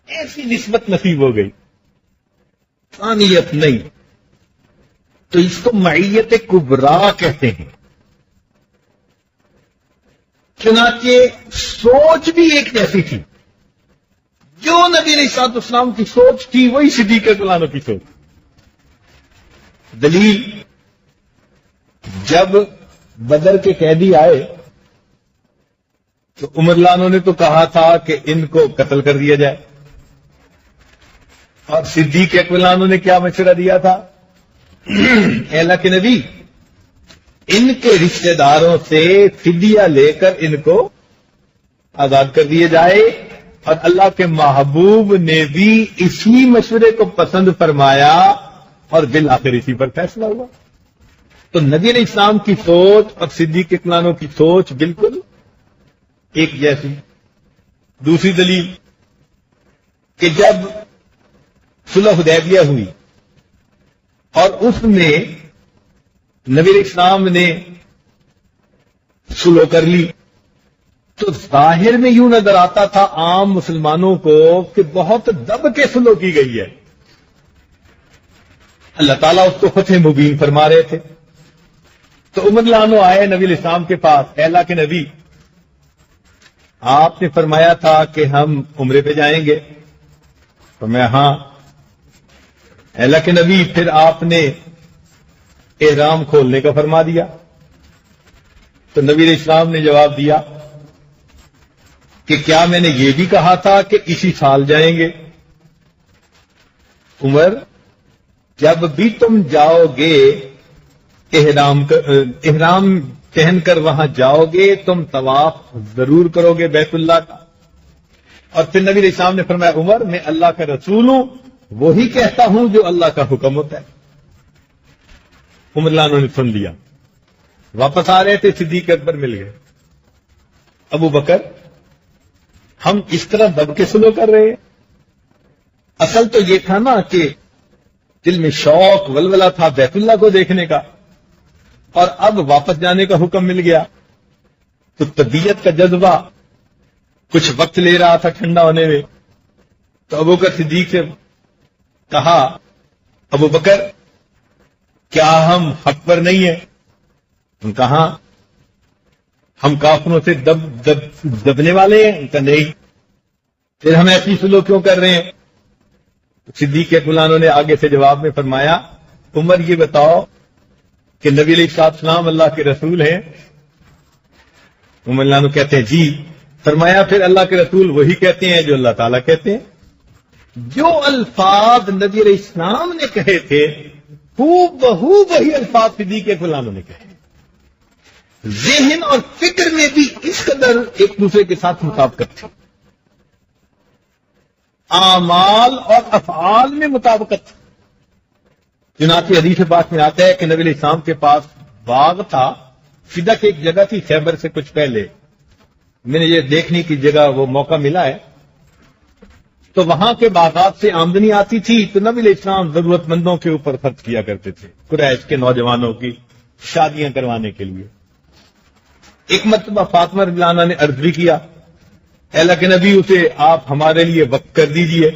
ایسی نسبت نصیب ہو گئی، ثانیت نہیں۔ تو اس کو معیت کبریٰ کہتے ہیں چنانچہ سوچ بھی ایک جیسی تھی. جو نبی علیہ الصلوۃ والسلام کی سوچ تھی وہی صدیق اکبر عنہ کی سوچ. دلیل، جب بدر کے قیدی آئے تو عمر رضی اللہ عنہ نے تو کہا تھا کہ ان کو قتل کر دیا جائے، اور صدیق اکبر رضی اللہ عنہ نے کیا مشورہ دیا تھا؟ اے اللہ کے نبی، ان کے رشتہ داروں سے فدیہ لے کر ان کو آزاد کر دیے جائے. اور اللہ کے محبوب نے بھی اسی مشورے کو پسند فرمایا اور بالآخر اسی پر فیصلہ ہوا. تو نبی علیہ السلام کی سوچ اور صدیق اکبر عنہ کی سوچ بالکل ایک جیسی. دوسری دلیل کہ جب صلح حدیبیہ ہوئی اور اس میں نبی علیہ السلام نے صلح کر لی تو ظاہر میں یوں نظر آتا تھا عام مسلمانوں کو کہ بہت دب کے صلح کی گئی ہے. اللہ تعالیٰ اس کو فتح مبین فرما رہے تھے. تو عمر رضی اللہ عنہ آئے نبی علیہ السلام کے پاس، اے اللہ کے نبی، آپ نے فرمایا تھا کہ ہم عمرے پہ جائیں گے. تو میں ہاں. اے اللہ کے نبی، پھر آپ نے احرام کھولنے کا فرما دیا. تو نبی علیہ السلام نے جواب دیا کہ کیا میں نے یہ بھی کہا تھا کہ اسی سال جائیں گے؟ عمر، جب بھی تم جاؤ گے احرام پہن کر وہاں جاؤ گے تم طواف ضرور کرو گے بیت اللہ کا. اور پھر نبی علیہ السلام نے فرمایا، عمر، میں اللہ کا رسول ہوں، وہی کہتا ہوں جو اللہ کا حکم ہوتا ہے. عمر رضی اللہ عنہ نے سن لیا. واپس آ رہے تھے، صدیق اکبر مل گئے. ابو بکر، ہم اس طرح دب کے سلو کر رہے ہیں. اصل تو یہ تھا نا کہ دل میں شوق ولولہ تھا بیت اللہ کو دیکھنے کا، اور اب واپس جانے کا حکم مل گیا تو طبیعت کا جذبہ کچھ وقت لے رہا تھا ٹھنڈا ہونے میں. تو ابو بکر صدیق سے کہا، ابو بکر، کیا ہم حق پر نہیں ہیں؟ ان کہا، ہم کافروں سے دبنے والے ہیں؟ ان کا نہیں. پھر ہم ایسی سلو کیوں کر رہے ہیں؟ صدیق اکبر عنہ نے آگے سے جواب میں فرمایا، عمر، یہ بتاؤ کہ نبی علیہ السلام اللہ کے رسول ہیں؟ عمر رضی اللہ عنہ کہتے ہیں جی. فرمایا، پھر اللہ کے رسول وہی کہتے ہیں جو اللہ تعالیٰ کہتے ہیں. جو الفاظ نبی علیہ السلام نے کہے تھے بہو وہی الفاظ صدیق اکبر عنہ نے کہے. ذہن اور فکر میں بھی اس قدر ایک دوسرے کے ساتھ مطابقت تھی، اعمال اور افعال میں مطابقت تھی. چنانچہ حدیث پاک میں آتا ہے کہ نبی علیہ السلام کے پاس باغ تھا. فدق ایک جگہ تھی خیبر سے کچھ پہلے، میں نے یہ دیکھنے کی جگہ وہ موقع ملا ہے. تو وہاں کے باغات سے آمدنی آتی تھی تو نبی علیہ السلام ضرورت مندوں کے اوپر خرچ کیا کرتے تھے، قریش کے نوجوانوں کی شادیاں کروانے کے لیے. ایک مرتبہ فاطمہ رضی اللہ عنہا نے عرض بھی کیا، اے اللہ کے نبی، اسے آپ ہمارے لیے وقف کر دیجئے.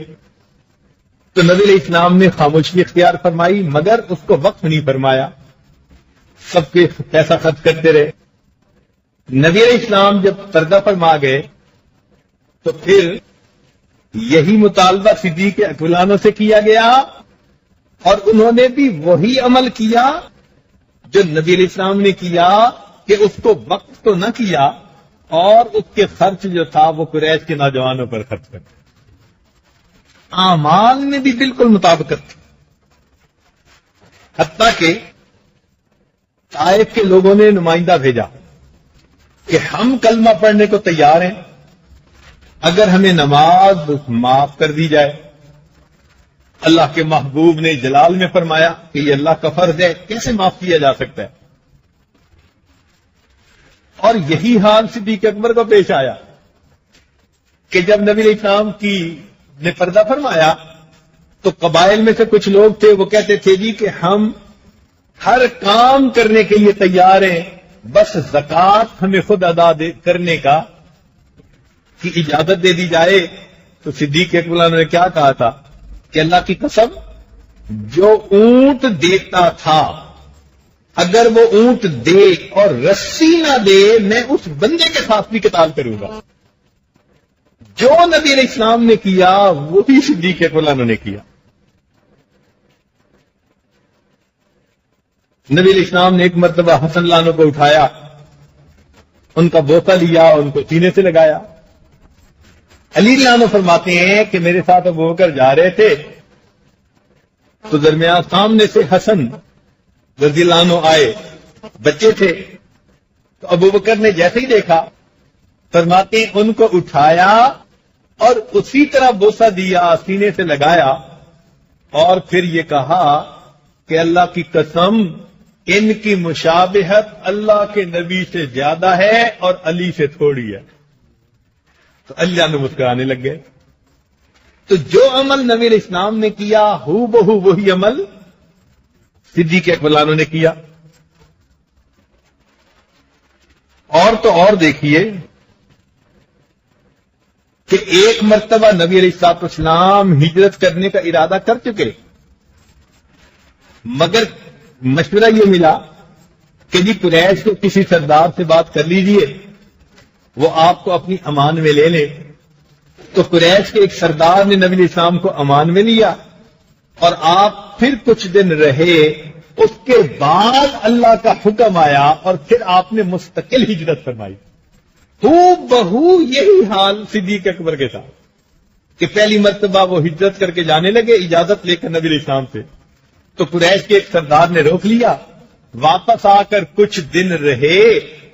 تو نبی علیہ السلام نے خاموشی اختیار فرمائی، مگر اس کو وقف نہیں فرمایا، سب کے پیسہ خرچ کرتے رہے. نبی علیہ السلام جب پردہ فرما گئے تو پھر یہی مطالبہ صدیق اکبر عنہ سے کیا گیا، اور انہوں نے بھی وہی عمل کیا جو نبی علیہ السلام نے کیا، کہ اس کو وقف تو نہ کیا اور اس کے خرچ جو تھا وہ قریش کے نوجوانوں پر خرچ کر دیا. اعمال میں بھی بالکل مطابقت تھی. حتیٰ کہ طائف کے لوگوں نے نمائندہ بھیجا کہ ہم کلمہ پڑھنے کو تیار ہیں اگر ہمیں نماز معاف کر دی جائے. اللہ کے محبوب نے جلال میں فرمایا کہ یہ اللہ کا فرض ہے، کیسے معاف کیا جا سکتا ہے؟ اور یہی حال صدیق اکبر کو پیش آیا کہ جب نبی علیہ السلام نے پردہ فرمایا تو قبائل میں سے کچھ لوگ تھے، وہ کہتے تھے جی کہ ہم ہر کام کرنے کے لیے تیار ہیں، بس زکوٰۃ ہمیں خود ادا کرنے کی اجازت دے دی جائے. تو صدیق اکبر عنہ نے کیا کہا تھا کہ اللہ کی قسم، جو اونٹ دیتا تھا اگر وہ اونٹ دے اور رسی نہ دے میں اس بندے کے ساتھ بھی قتال کروں گا. جو نبی علیہ السلام نے کیا وہی صدیق اکبر نے کیا. نبی علیہ السلام نے ایک مرتبہ حسن لانو کو اٹھایا, ان کا بوسہ لیا, ان کو سینے سے لگایا. علی لانو فرماتے ہیں کہ میرے ساتھ ابو بکر جا رہے تھے تو درمیان سامنے سے حسن رضی اللہ عنہ آئے, بچے تھے. تو ابو بکر نے جیسے ہی دیکھا فرماتے ہیں ان کو اٹھایا اور اسی طرح بوسہ دیا, سینے سے لگایا, اور پھر یہ کہا کہ اللہ کی قسم ان کی مشابہت اللہ کے نبی سے زیادہ ہے اور علی سے تھوڑی ہے. تو اللہ نے مسکرانے لگ گئے. تو جو عمل نبی علیہ السلام نے کیا ہو بہو وہی عمل صدیق اکبر نے کیا. اور تو اور دیکھیے کہ ایک مرتبہ نبی علیہ الصلوۃ والسلام ہجرت کرنے کا ارادہ کر چکے, مگر مشورہ یہ ملا کہ جی قریش کے کسی سردار سے بات کر لیجئے, وہ آپ کو اپنی امان میں لے لے. تو قریش کے ایک سردار نے نبی علیہ السلام کو امان میں لیا اور آپ پھر کچھ دن رہے. اس کے بعد اللہ کا حکم آیا اور پھر آپ نے مستقل ہجرت فرمائی. بہو یہی حال صدیق اکبر کے ساتھ کہ پہلی مرتبہ وہ ہجرت کر کے جانے لگے اجازت لے کر نبی علیہ السلام سے. تو قریش کے ایک سردار نے روک لیا, واپس آ کر کچھ دن رہے.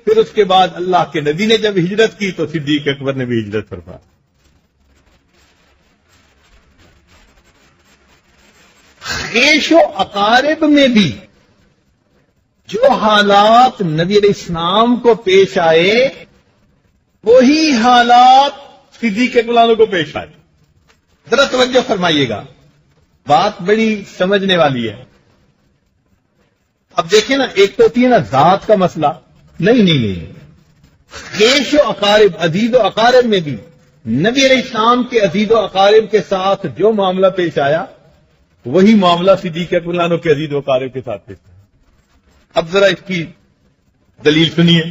پھر اس کے بعد اللہ کے نبی نے جب ہجرت کی تو صدیق اکبر نے بھی ہجرت فرمائی. خیش و اقارب میں بھی جو حالات نبی علیہ السلام کو پیش آئے وہی حالات صدیق اکبر کو پیش آئے. ذرا توجہ فرمائیے گا, بات بڑی سمجھنے والی ہے. اب دیکھیں نا, ایک تو ہوتی ہے نا ذات کا مسئلہ, نہیں, خیش و اقارب عزیز و اقارب میں بھی نبی علیہ السلام کے عزیز و اقارب کے ساتھ جو معاملہ پیش آیا وہی معاملہ صدیق اکبر کے عزیز و اقارب کے ساتھ پیش آیا. اب ذرا اس کی دلیل سنیے.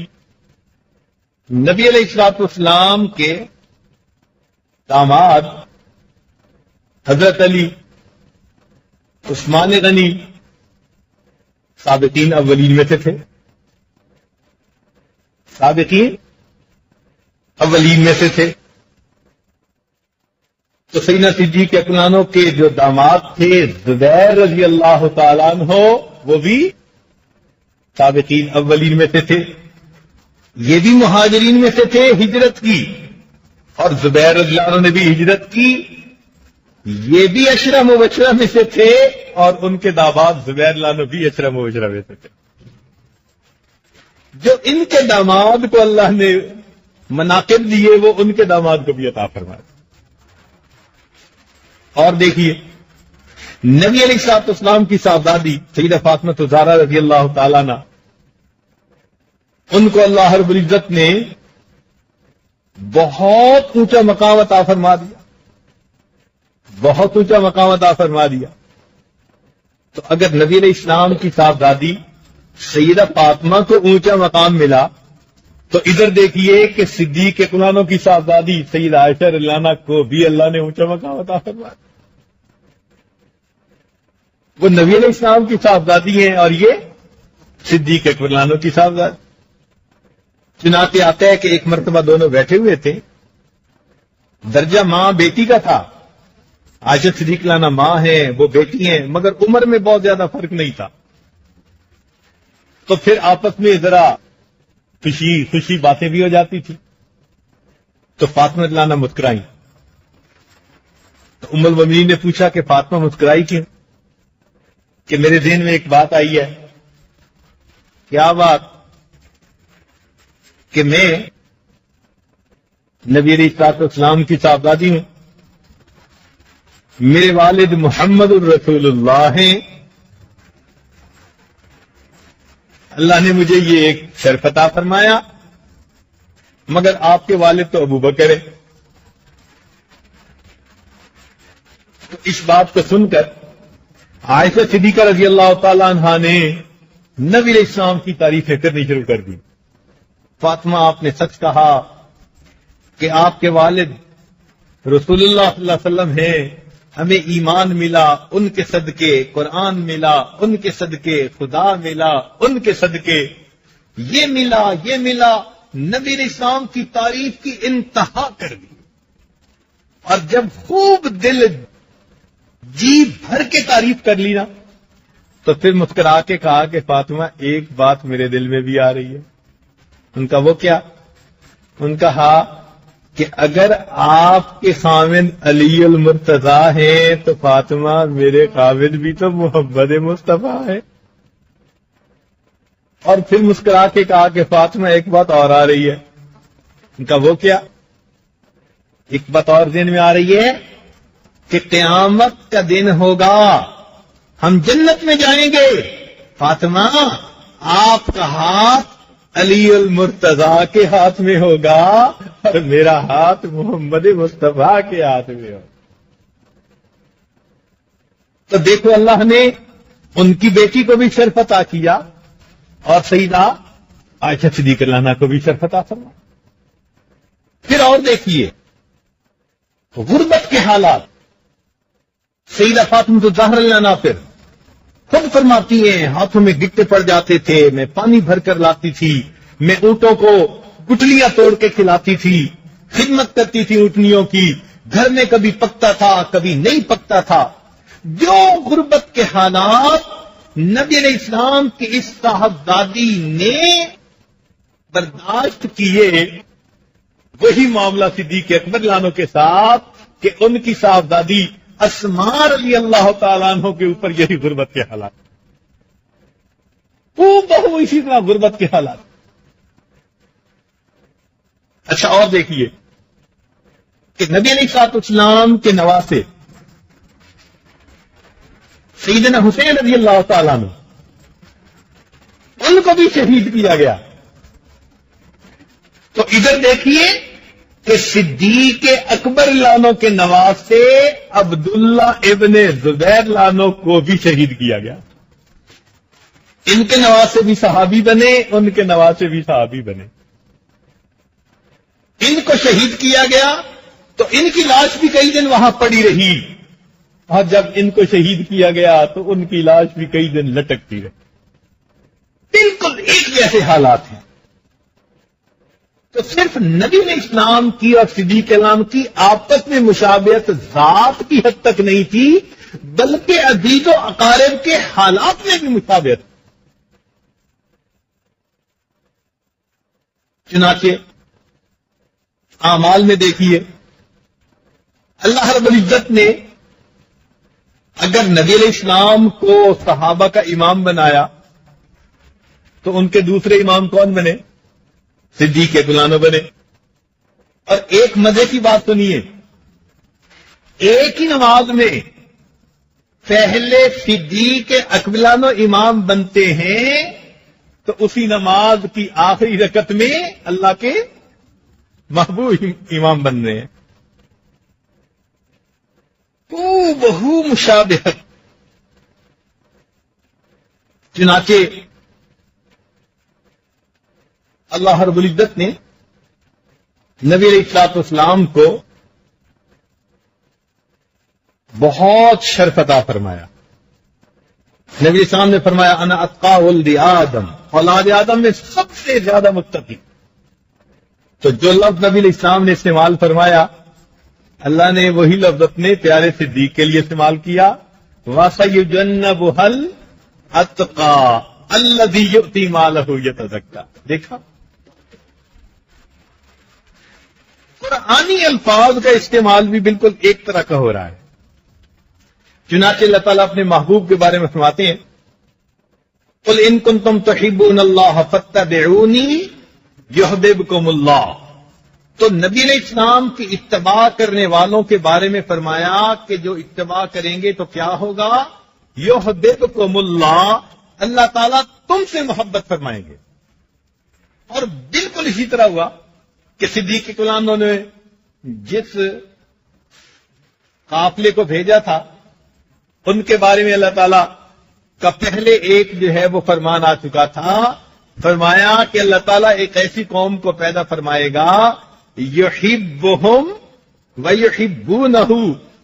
نبی علیہ الصلوۃ والسلام کے داماد حضرت علی, عثمان غنی سابقین اولین میں سے تھے. سابقین اولین میں سے تھے. تو سیدنا صدیق اکبر کے جو داماد تھے زبیر رضی اللہ تعالیٰ عنہ وہ بھی سابقین اولین میں سے تھے. یہ بھی مہاجرین میں سے تھے ہجرت کی, اور زبیر رضی اللہ عنہ نے بھی ہجرت کی. یہ بھی عشرہ مبشرہ میں سے تھے اور ان کے داماد زبیر رضی اللہ عنہ بھی عشرہ مبشرہ میں سے تھے. جو ان کے داماد کو اللہ نے مناقب دیے وہ ان کے داماد کو بھی عطا فرمائے. اور دیکھیے نبی علیہ الصلوۃ والسلام کی صاحبزادی سیدہ فاطمہ الزہرا رضی اللہ تعالیٰ عنہ, ان کو اللہ رب العزت نے بہت اونچا مقام عطا فرما دیا, بہت اونچا مقام عطا فرما دیا. تو اگر نبی علیہ السلام کی صاحبزادی سیدہ فاطمہ کو اونچا مقام ملا تو ادھر دیکھیے کہ صدیق اکبر کی صاحبزادی سیدہ عائشہ رضی اللہ عنہا کو بھی اللہ نے اونچا مقام عطا فرما دیا. وہ نبی علیہ السلام کی صاحبزادی ہیں اور یہ صدیق اکبر کی صاحبزادی. چنانچہ آتا ہے کہ ایک مرتبہ دونوں بیٹھے ہوئے تھے, درجہ ماں بیٹی کا تھا. عائشہ صدیق لانا ماں ہیں, وہ بیٹی ہیں, مگر عمر میں بہت زیادہ فرق نہیں تھا. تو پھر آپس میں ذرا خوشی باتیں بھی ہو جاتی تھی. تو فاطمہ لانا مسکرائی. تو ام المؤمنین نے پوچھا کہ فاطمہ مسکرائی کیوں؟ کہ میرے ذہن میں ایک بات آئی ہے. کیا بات؟ کہ میں نبی علیہ الصلوۃ والسلام کی صاحبزادی ہوں, میرے والد محمد الرسول اللہ ہیں. اللہ نے مجھے یہ ایک شرف عطا فرمایا, مگر آپ کے والد تو ابو بکر ہیں. تو اس بات کو سن کر عائشہ صدیقہ رضی اللہ تعالی عنہا نے نبی علیہ السلام کی تعریفیں کرنی شروع کر دی. فاطمہ آپ نے سچ کہا کہ آپ کے والد رسول اللہ صلی اللہ علیہ وسلم ہیں، ہمیں ایمان ملا ان کے صدقے، قرآن ملا ان کے صدقے، خدا ملا ان کے صدقے، یہ ملا یہ ملا. نبی علیہ السلام کی تعریف کی انتہا کر دی. اور جب خوب دل جی بھر کے تعریف کر لی نا تو پھر مسکرا کے کہا کہ فاطمہ ایک بات میرے دل میں بھی آ رہی ہے. ان کا وہ کیا؟ ان کا ہاں کہ اگر آپ کے خاوند علی المرتضی ہیں تو فاطمہ میرے خاوند بھی تو محمد مصطفیٰ ہے. اور پھر مسکرا کے کہا کہ فاطمہ ایک بات اور آ رہی ہے. ان کا وہ کیا؟ ایک بات اور ذہن میں آ رہی ہے کہ قیامت کا دن ہوگا، ہم جنت میں جائیں گے، فاطمہ آپ کا ہاتھ علی المرتضی کے ہاتھ میں ہوگا اور میرا ہاتھ محمد مصطفیٰ کے ہاتھ میں ہوگا. تو دیکھو اللہ نے ان کی بیٹی کو بھی شرف عطا کیا اور سیدہ عائشہ صدیقہ رضی اللہ عنہا کو بھی شرف عطا فرمایا. پھر اور دیکھیے غربت کے حالات. سیدہ فاطمہ الزہرا رضی اللہ عنہا پھر خود فرماتی ہیں ہاتھوں میں گٹے پڑ جاتے تھے، میں پانی بھر کر لاتی تھی، میں اونٹوں کو گٹلیاں توڑ کے کھلاتی تھی، خدمت کرتی تھی اونٹنیوں کی، گھر میں کبھی پکتا تھا کبھی نہیں پکتا تھا. جو غربت کے حالات نبی علیہ السلام کی اس صاحبزادی نے برداشت کیے، وہی معاملہ صدیق اکبر لانوں کے ساتھ کہ ان کی صاحبزادی اسماء رضی اللہ تعالیٰ عنہ کے اوپر یہی غربت کے حالات، وہ بہو اسی طرح غربت کے حالات. اچھا اور دیکھیے کہ نبی علیہ السلام کے نواسے سیدنا حسین رضی اللہ تعالیٰ عنہ، ان کو بھی شہید کیا گیا. تو ادھر دیکھیے کہ صدیق اکبر لانوں کے نواسے عبداللہ ابن زبیر لانوں کو بھی شہید کیا گیا. ان کے نواسے بھی صحابی بنے، ان کے نواسے بھی صحابی بنے. ان کو شہید کیا گیا تو ان کی لاش بھی کئی دن وہاں پڑی رہی، اور جب ان کو شہید کیا گیا تو ان کی لاش بھی کئی دن لٹکتی رہی. بالکل ایک جیسے حالات ہیں. تو صرف نبی علیہ السلام کی اور صدیق اکرم کی آپس میں مشابہت ذات کی حد تک نہیں تھی، بلکہ عزیز و اقارب کے حالات میں بھی مشابہت. چنانچہ اعمال میں دیکھیے اللہ رب العزت نے اگر نبی علیہ السلام کو صحابہ کا امام بنایا تو ان کے دوسرے امام کون بنے؟ صدیق اکبر بنے. اور ایک مزے کی بات سنیے، ایک ہی نماز میں پہلے صدیق اکبر امام بنتے ہیں تو اسی نماز کی آخری رکعت میں اللہ کے محبوب امام بن رہے ہیں. تو بہو مشابہت. چنانچہ اللہ رب العزت نے نبی علیہ الصلوۃ والسلام کو بہت شرف عطا فرمایا. نبی علیہ السلام نے فرمایا انا اتقى ولد آدم، اولاد آدم میں سب سے زیادہ متقی. تو جو لفظ نبی علیہ السلام نے استعمال فرمایا، اللہ نے وہی لفظ اپنے پیارے صدیق کے لیے استعمال کیا، وَسَيُجَنَّبُهَا الْأَتْقَى الَّذِي يُؤْتِي مَالَهُ يَتَزَكَّى. دیکھا قرآنی الفاظ کا استعمال بھی بالکل ایک طرح کا ہو رہا ہے. چنانچہ اللہ تعالیٰ اپنے محبوب کے بارے میں فرماتے ہیں قُلْ إِن كُنتُمْ تُحِبُّونَ اللَّهَ فَاتَّبِعُونِي يُحْبِبْكُمُ اللَّهُ. تو نبی علیہ السلام کی اتباع کرنے والوں کے بارے میں فرمایا کہ جو اتباع کریں گے تو کیا ہوگا؟ یحببکم اللہ، اللہ تعالیٰ تم سے محبت فرمائیں گے. اور بالکل اسی طرح ہوا کہ صدیق اکبر نے جس قافلے کو بھیجا تھا ان کے بارے میں اللہ تعالیٰ کا پہلے ایک جو ہے وہ فرمان آ چکا تھا، فرمایا کہ اللہ تعالیٰ ایک ایسی قوم کو پیدا فرمائے گا یحبہم ویحبونہ،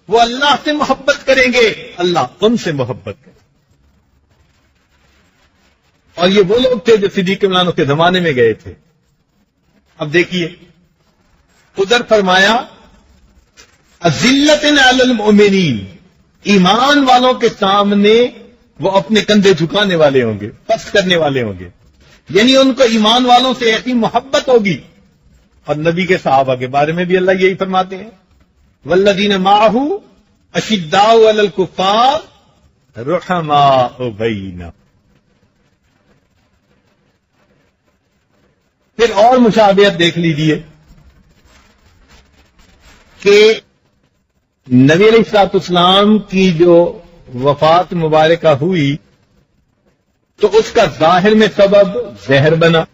وہ اللہ سے محبت کریں گے، اللہ ان سے محبت کرے. اور یہ وہ لوگ تھے جو صدیق عنہ کے زمانے میں گئے تھے. اب دیکھیے ادھر فرمایا اذلۃ علی المؤمنین، ایمان والوں کے سامنے وہ اپنے کندھے جھکانے والے ہوں گے، پست کرنے والے ہوں گے، یعنی ان کو ایمان والوں سے ایسی محبت ہوگی. اور نبی کے صحابہ کے بارے میں بھی اللہ یہی فرماتے ہیں والذین معہ اشداء علی الکفار رحماء بینہم. پھر اور مشابہت دیکھ لیجئے کہ نبی علیہ الصلوۃ والسلام کی جو وفات مبارکہ ہوئی تو اس کا ظاہر میں سبب زہر بنا،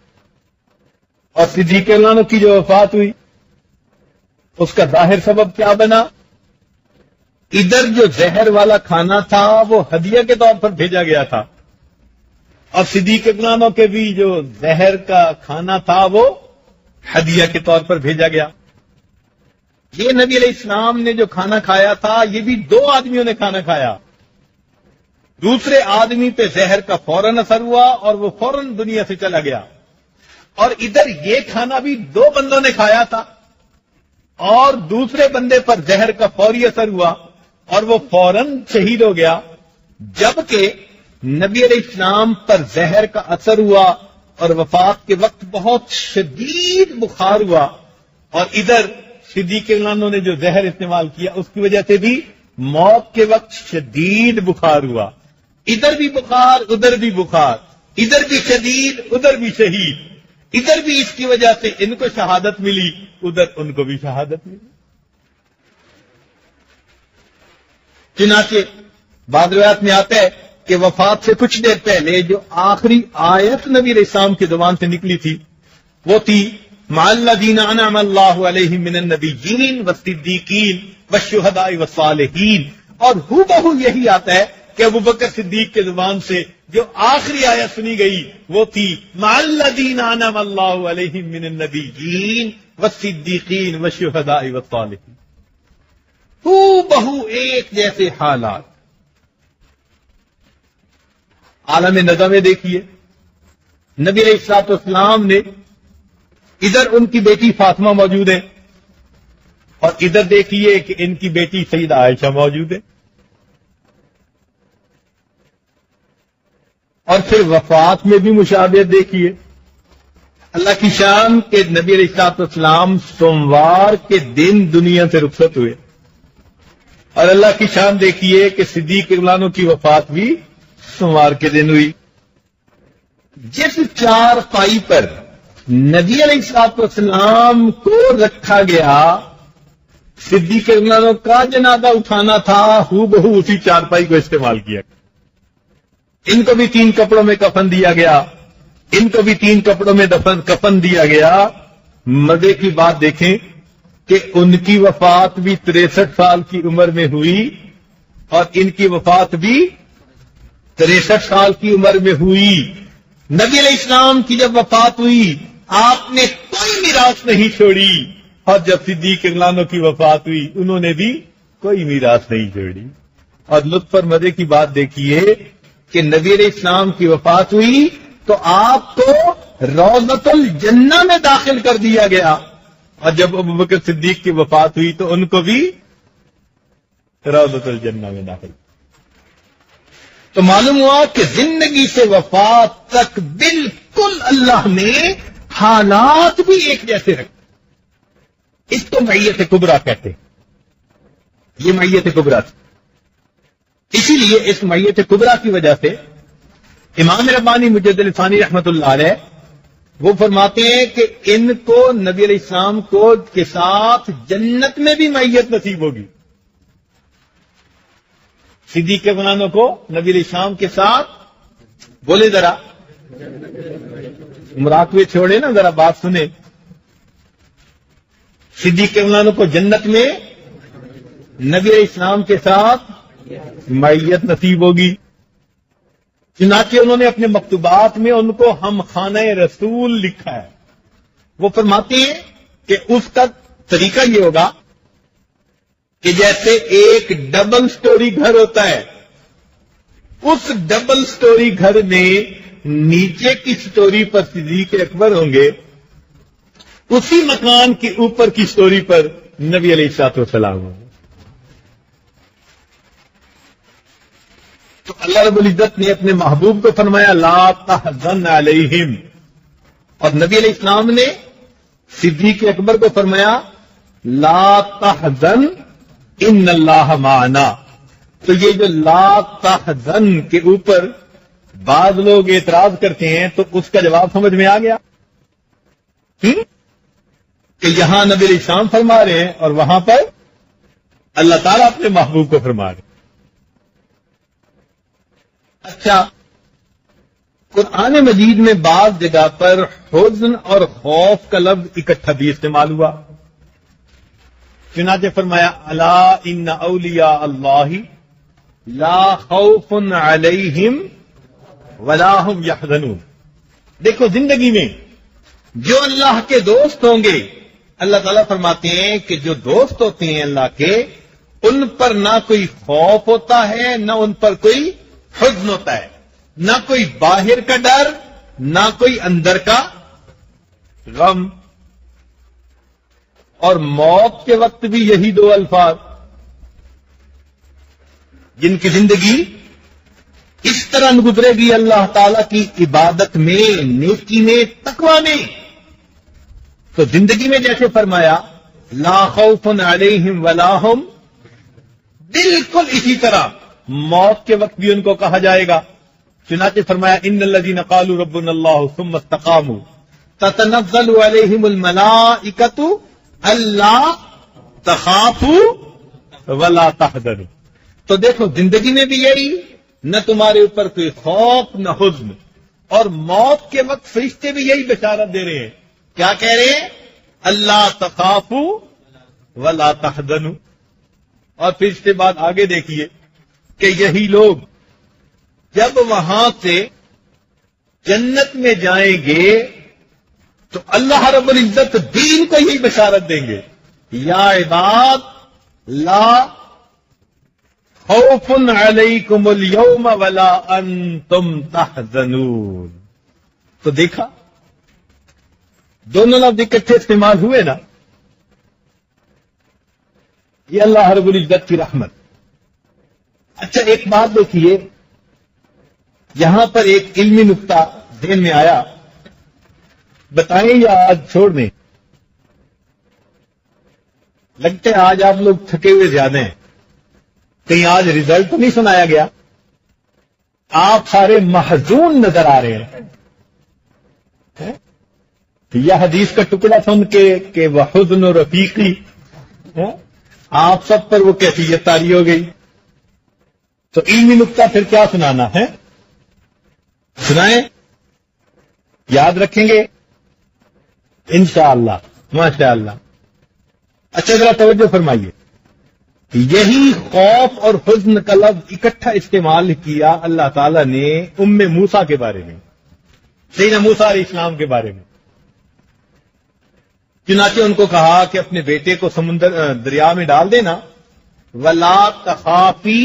اور صدیق عنہ کی جو وفات ہوئی اس کا ظاہر سبب کیا بنا؟ ادھر جو زہر والا کھانا تھا وہ ہدیہ کے طور پر بھیجا گیا تھا، اور صدیق عنہ کے بھی جو زہر کا کھانا تھا وہ ہدیہ کے طور پر بھیجا گیا. یہ نبی علیہ السلام نے جو کھانا کھایا تھا یہ بھی دو آدمیوں نے کھانا کھایا. دوسرے آدمی پہ زہر کا فوراً اثر ہوا اور وہ فوراً دنیا سے چلا گیا، اور ادھر یہ کھانا بھی دو بندوں نے کھایا تھا اور دوسرے بندے پر زہر کا فوری اثر ہوا اور وہ فوراً شہید ہو گیا، جبکہ نبی علیہ السلام پر زہر کا اثر ہوا اور وفات کے وقت بہت شدید بخار ہوا، اور ادھر صدیق عنہ نے جو زہر استعمال کیا اس کی وجہ سے بھی موت کے وقت شدید بخار ہوا. ادھر بھی بخار ادھر بھی بخار، ادھر بھی شدید ادھر بھی شہید، ادھر بھی اس کی وجہ سے ان کو شہادت ملی ادھر ان کو بھی شہادت ملی. چنانچہ بعض روایات میں آتا ہے کہ وفات سے کچھ دیر پہلے جو آخری آیت نبی علیہ السلام کی زبان سے نکلی تھی وہ تھی مع الذین انعم اللہ علیہم من النبیین والصدیقین والشہداء والصالحین، اور ہو بہو یہی آتا ہے کہ ابوبکر صدیق کے زبان سے جو آخری آیت سنی گئی وہ تھی مع الذین انعم اللہ علیہم من النبیین والصدیقین والشہداء والصالحین. ہو بہو ایک جیسے حالات. عالم نظر میں دیکھیے نبی علیہ الصلوۃ والسلام نے ادھر ان کی بیٹی فاطمہ موجود ہے اور ادھر دیکھیے کہ ان کی بیٹی سیدہ عائشہ موجود ہے. اور پھر وفات میں بھی مشابہت دیکھیے. اللہ کی شان کہ نبی علیہ الصلوۃ والسلام سوموار کے دن دنیا سے رخصت ہوئے، اور اللہ کی شان دیکھیے کہ صدیق عنہ کی وفات بھی سوموار کے دن ہوئی. جس چار پائی پر نبی علیہ الصلوۃ والسلام کو رکھا گیا صدیق عنہ کا جنازہ اٹھانا تھا، ہو بہو اسی چارپائی کو استعمال کیا. ان کو بھی 3 کپڑوں میں کفن دیا گیا، ان کو بھی 3 کپڑوں میں کفن دیا گیا. مزے کی بات دیکھیں کہ ان کی وفات بھی 63 سال کی عمر میں ہوئی اور ان کی وفات بھی 63 سال کی عمر میں ہوئی. نبی علیہ السلام کی جب وفات ہوئی آپ نے کوئی میراث نہیں چھوڑی، اور جب صدیق عنہ کی وفات ہوئی انہوں نے بھی کوئی میراث نہیں چھوڑی. اور لطف اور مزے کی بات دیکھیے کہ نبی علیہ السلام کی وفات ہوئی تو آپ کو روضۃ الجنہ میں داخل کر دیا گیا، اور جب ابوبکر صدیق کی وفات ہوئی تو ان کو بھی روضۃ الجنہ میں داخل. تو معلوم ہوا کہ زندگی سے وفات تک بالکل اللہ نے حالات بھی ایک جیسے رکھے. اس کو معیت کبریٰ کہتے ہیں. یہ معیت کبریٰ تھی. اسی لیے اس معیت کبریٰ کی وجہ سے امام ربانی مجدد ثانی رحمۃ اللہ علیہ وہ فرماتے ہیں کہ ان کو نبی علیہ السلام کو کے ساتھ جنت میں بھی معیت نصیب ہوگی. صدیق عنہ کو نبی علیہ السلام کے ساتھ، بولے ذرا مراقبے چھوڑے نا، ذرا بات سنیں. صدیق عنہ کو جنت میں نبی علیہ السلام کے ساتھ معیت نصیب ہوگی. چنانچہ انہوں نے اپنے مکتوبات میں ان کو ہم خانہ رسول لکھا ہے. وہ فرماتے ہیں کہ اس کا طریقہ یہ ہوگا کہ جیسے ایک ڈبل سٹوری گھر ہوتا ہے، اس ڈبل سٹوری گھر میں نیچے کی سٹوری پر صدیق اکبر ہوں گے، اسی مکان کے اوپر کی سٹوری پر نبی علیہ الصلوۃ والسلام ہوں گے. تو اللہ رب العزت نے اپنے محبوب کو فرمایا لا تحزن علیہم، اور نبی علیہ السلام نے صدیق اکبر کو فرمایا لا تحزن ان اللہ معنا. تو یہ جو لا تحزن کے اوپر بعض لوگ اعتراض کرتے ہیں تو اس کا جواب سمجھ میں آ گیا کہ یہاں نبی علیہ السلام فرما رہے ہیں اور وہاں پر اللہ تعالیٰ اپنے محبوب کو فرما رہے ہیں. اچھا، قرآن مجید میں بعض جگہ پر حزن اور خوف کا لفظ اکٹھا بھی استعمال ہوا. چنانچہ فرمایا الا ان اولیاء اللہ لا خوف علیہم ولا هم یحزنون. دیکھو، زندگی میں جو اللہ کے دوست ہوں گے، اللہ تعالیٰ فرماتے ہیں کہ جو دوست ہوتے ہیں اللہ کے، ان پر نہ کوئی خوف ہوتا ہے، نہ ان پر کوئی حزن ہوتا ہے، نہ کوئی باہر کا ڈر، نہ کوئی اندر کا غم. اور موت کے وقت بھی یہی دو الفاظ، جن کی زندگی اس طرح گزرے گی اللہ تعالی کی عبادت میں، نیکی میں، تقوی میں. تو زندگی میں جیسے فرمایا لا خوف علیہم ولا هم، بالکل اسی طرح موت کے وقت بھی ان کو کہا جائے گا. چنانچہ فرمایا ان الذین قالوا ربنا اللہ ثم استقاموا تتنزل علیہم الملائکۃ الا تخافوا ولا تحزنوا. تو دیکھو، زندگی میں بھی یہی، نہ تمہارے اوپر کوئی خوف نہ حزن، اور موت کے وقت فرشتے بھی یہی بشارت دے رہے ہیں. کیا کہہ رہے ہیں؟ اللہ تخافوا ولا تحزنوا. اور پھر اس کے بعد آگے دیکھیے کہ یہی لوگ جب وہاں سے جنت میں جائیں گے تو اللہ رب العزت دین کو یہی بشارت دیں گے یا عباد لا خوف علیکم اليوم ولا انتم تحزنون. تو دیکھا، دونوں لفظ اکٹھے استعمال ہوئے نا. یہ اللہ رب العزت کی رحمت. اچھا، ایک بات دیکھیے، یہاں پر ایک علمی نقطہ ذہن میں آیا، بتائیں یا آج چھوڑ دیں؟ لگتا ہے آج آپ لوگ تھکے ہوئے زیادہ ہیں. کہیں آج ریزلٹ تو نہیں سنایا گیا؟ آپ سارے محزون نظر آ رہے ہیں. یہ حدیث کا ٹکڑا سن کے کہ وحزن و رفیقی، آپ سب پر وہ کیفیت طاری ہو گئی. تو علمی نقطہ پھر کیا سنانا ہے؟ سنائیں، یاد رکھیں گے انشاءاللہ، ماشاءاللہ. اچھا، ذرا توجہ فرمائیے. یہی خوف اور حزن کا لفظ اکٹھا استعمال کیا اللہ تعالی نے ام موسیٰ کے بارے میں، سیدنا موسیٰ علیہ السلام کے بارے میں. چنانچہ ان کو کہا کہ اپنے بیٹے کو سمندر دریا میں ڈال دینا. ولا تخافی،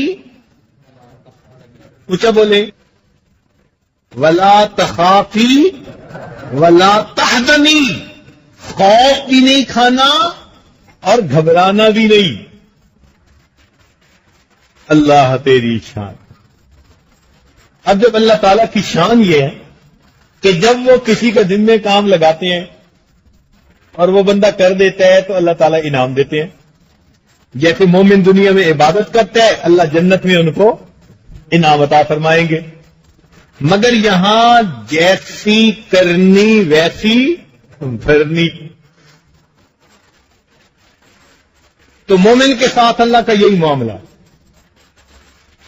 اونچا بولے، ولا تخافی ولا تحزنی. خوف بھی نہیں کھانا اور گھبرانا بھی نہیں. اللہ تیری شان. اب جب اللہ تعالیٰ کی شان یہ ہے کہ جب وہ کسی کا ذمہ کام لگاتے ہیں اور وہ بندہ کر دیتا ہے تو اللہ تعالیٰ انعام دیتے ہیں. جیسے مومن دنیا میں عبادت کرتا ہے، اللہ جنت میں ان کو انعام عطا فرمائیں گے. مگر یہاں جیسی کرنی ویسی بھرنی. تو مومن کے ساتھ اللہ کا یہی معاملہ.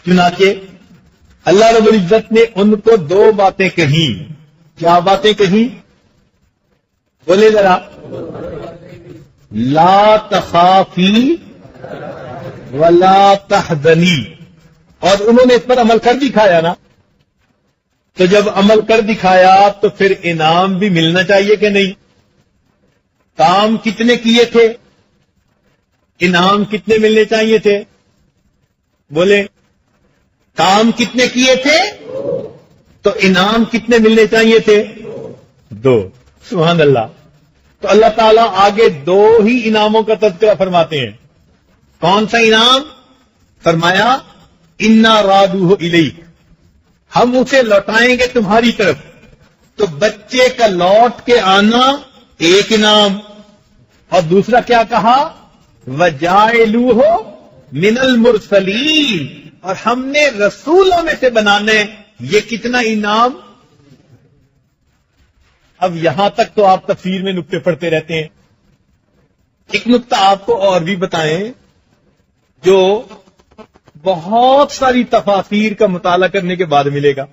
چنانچہ اللہ رب العزت نے ان کو دو باتیں کہیں. کیا باتیں کہیں؟ بولے ذرا. لا تخافی ولا تحزنی. اور انہوں نے اس پر عمل کر دکھایا نا. تو جب عمل کر دکھایا تو پھر انعام بھی ملنا چاہیے کہ نہیں؟ کام کتنے کیے تھے، انعام کتنے ملنے چاہیے تھے؟ بولے، کام کتنے کیے تھے تو انعام کتنے ملنے چاہیے تھے؟ 2۔ سبحان اللہ۔ تو اللہ تعالیٰ آگے 2 ہی انعاموں کا تذکرہ فرماتے ہیں۔ کون سا انعام؟ فرمایا انا رادوہ الیک، ہم اسے لوٹائیں گے تمہاری طرف۔ تو بچے کا لوٹ کے آنا ایک انعام، اور دوسرا کیا کہا؟ وجاعلوہ من المرسلین، اور ہم نے رسولوں میں سے بنانے۔ یہ کتنا انعام؟ اب یہاں تک تو آپ تفسیر میں نقطے پڑھتے رہتے ہیں، ایک نقطہ آپ کو اور بھی بتائیں جو بہت ساری تفاسیر کا مطالعہ کرنے کے بعد ملے گا۔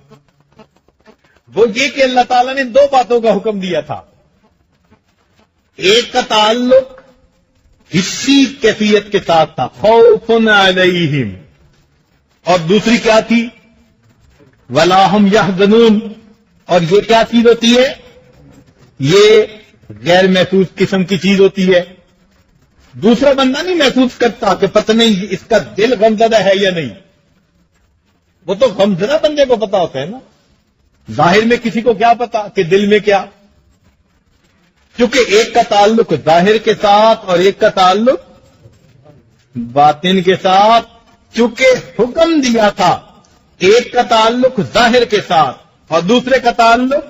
وہ یہ کہ اللہ تعالیٰ نے 2 باتوں کا حکم دیا تھا۔ ایک کا تعلق حصی کیفیت کے ساتھ تھا، خوف علیہم، اور دوسری کیا تھی؟ ولا هم یحزنون، اور یہ کیا چیز ہوتی ہے؟ یہ غیر محسوس قسم کی چیز ہوتی ہے۔ دوسرا بندہ نہیں محسوس کرتا کہ پتہ نہیں اس کا دل غمزدہ ہے یا نہیں، وہ تو غمزدہ بندے کو پتا ہوتا ہے نا، ظاہر میں کسی کو کیا پتا کہ دل میں کیا؟ کیونکہ ایک کا تعلق ظاہر کے ساتھ اور ایک کا تعلق باطن کے ساتھ، چونکہ حکم دیا تھا ایک کا تعلق ظاہر کے ساتھ اور دوسرے کا تعلق،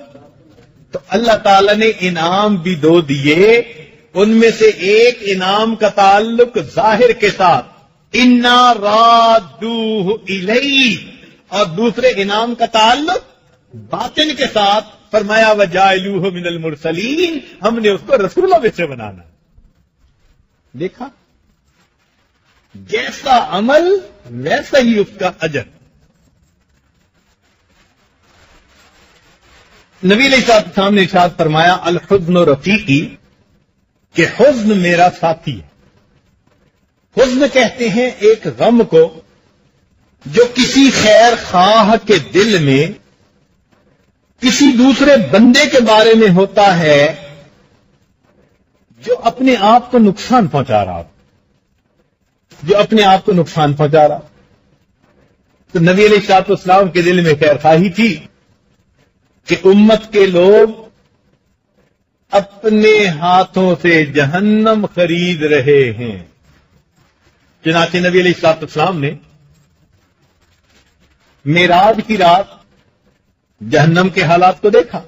تو اللہ تعالی نے انعام بھی 2 دیے، ان میں سے ایک انعام کا تعلق ظاہر کے ساتھ انا رادوہ الیک، اور دوسرے انعام کا تعلق باطن کے ساتھ، فرمایا وجاعلوہ من المرسلین، ہم نے اس کو رسولوں میں سے بنانا۔ دیکھا، جیسا عمل ویسا ہی اس کا اجر۔ نبی علیہ السلام نے ارشاد فرمایا الحزن رفیقی، کہ حزن میرا ساتھی ہے۔ حزن کہتے ہیں ایک غم کو جو کسی خیر خواہ کے دل میں کسی دوسرے بندے کے بارے میں ہوتا ہے جو اپنے آپ کو نقصان پہنچا رہا، جو اپنے آپ کو نقصان پہنچا رہا۔ تو نبی علیہ السلام کے دل میں خیر خواہی تھی کہ امت کے لوگ اپنے ہاتھوں سے جہنم خرید رہے ہیں۔ چنانچہ نبی علیہ السلام نے معراج کی رات جہنم کے حالات کو دیکھا۔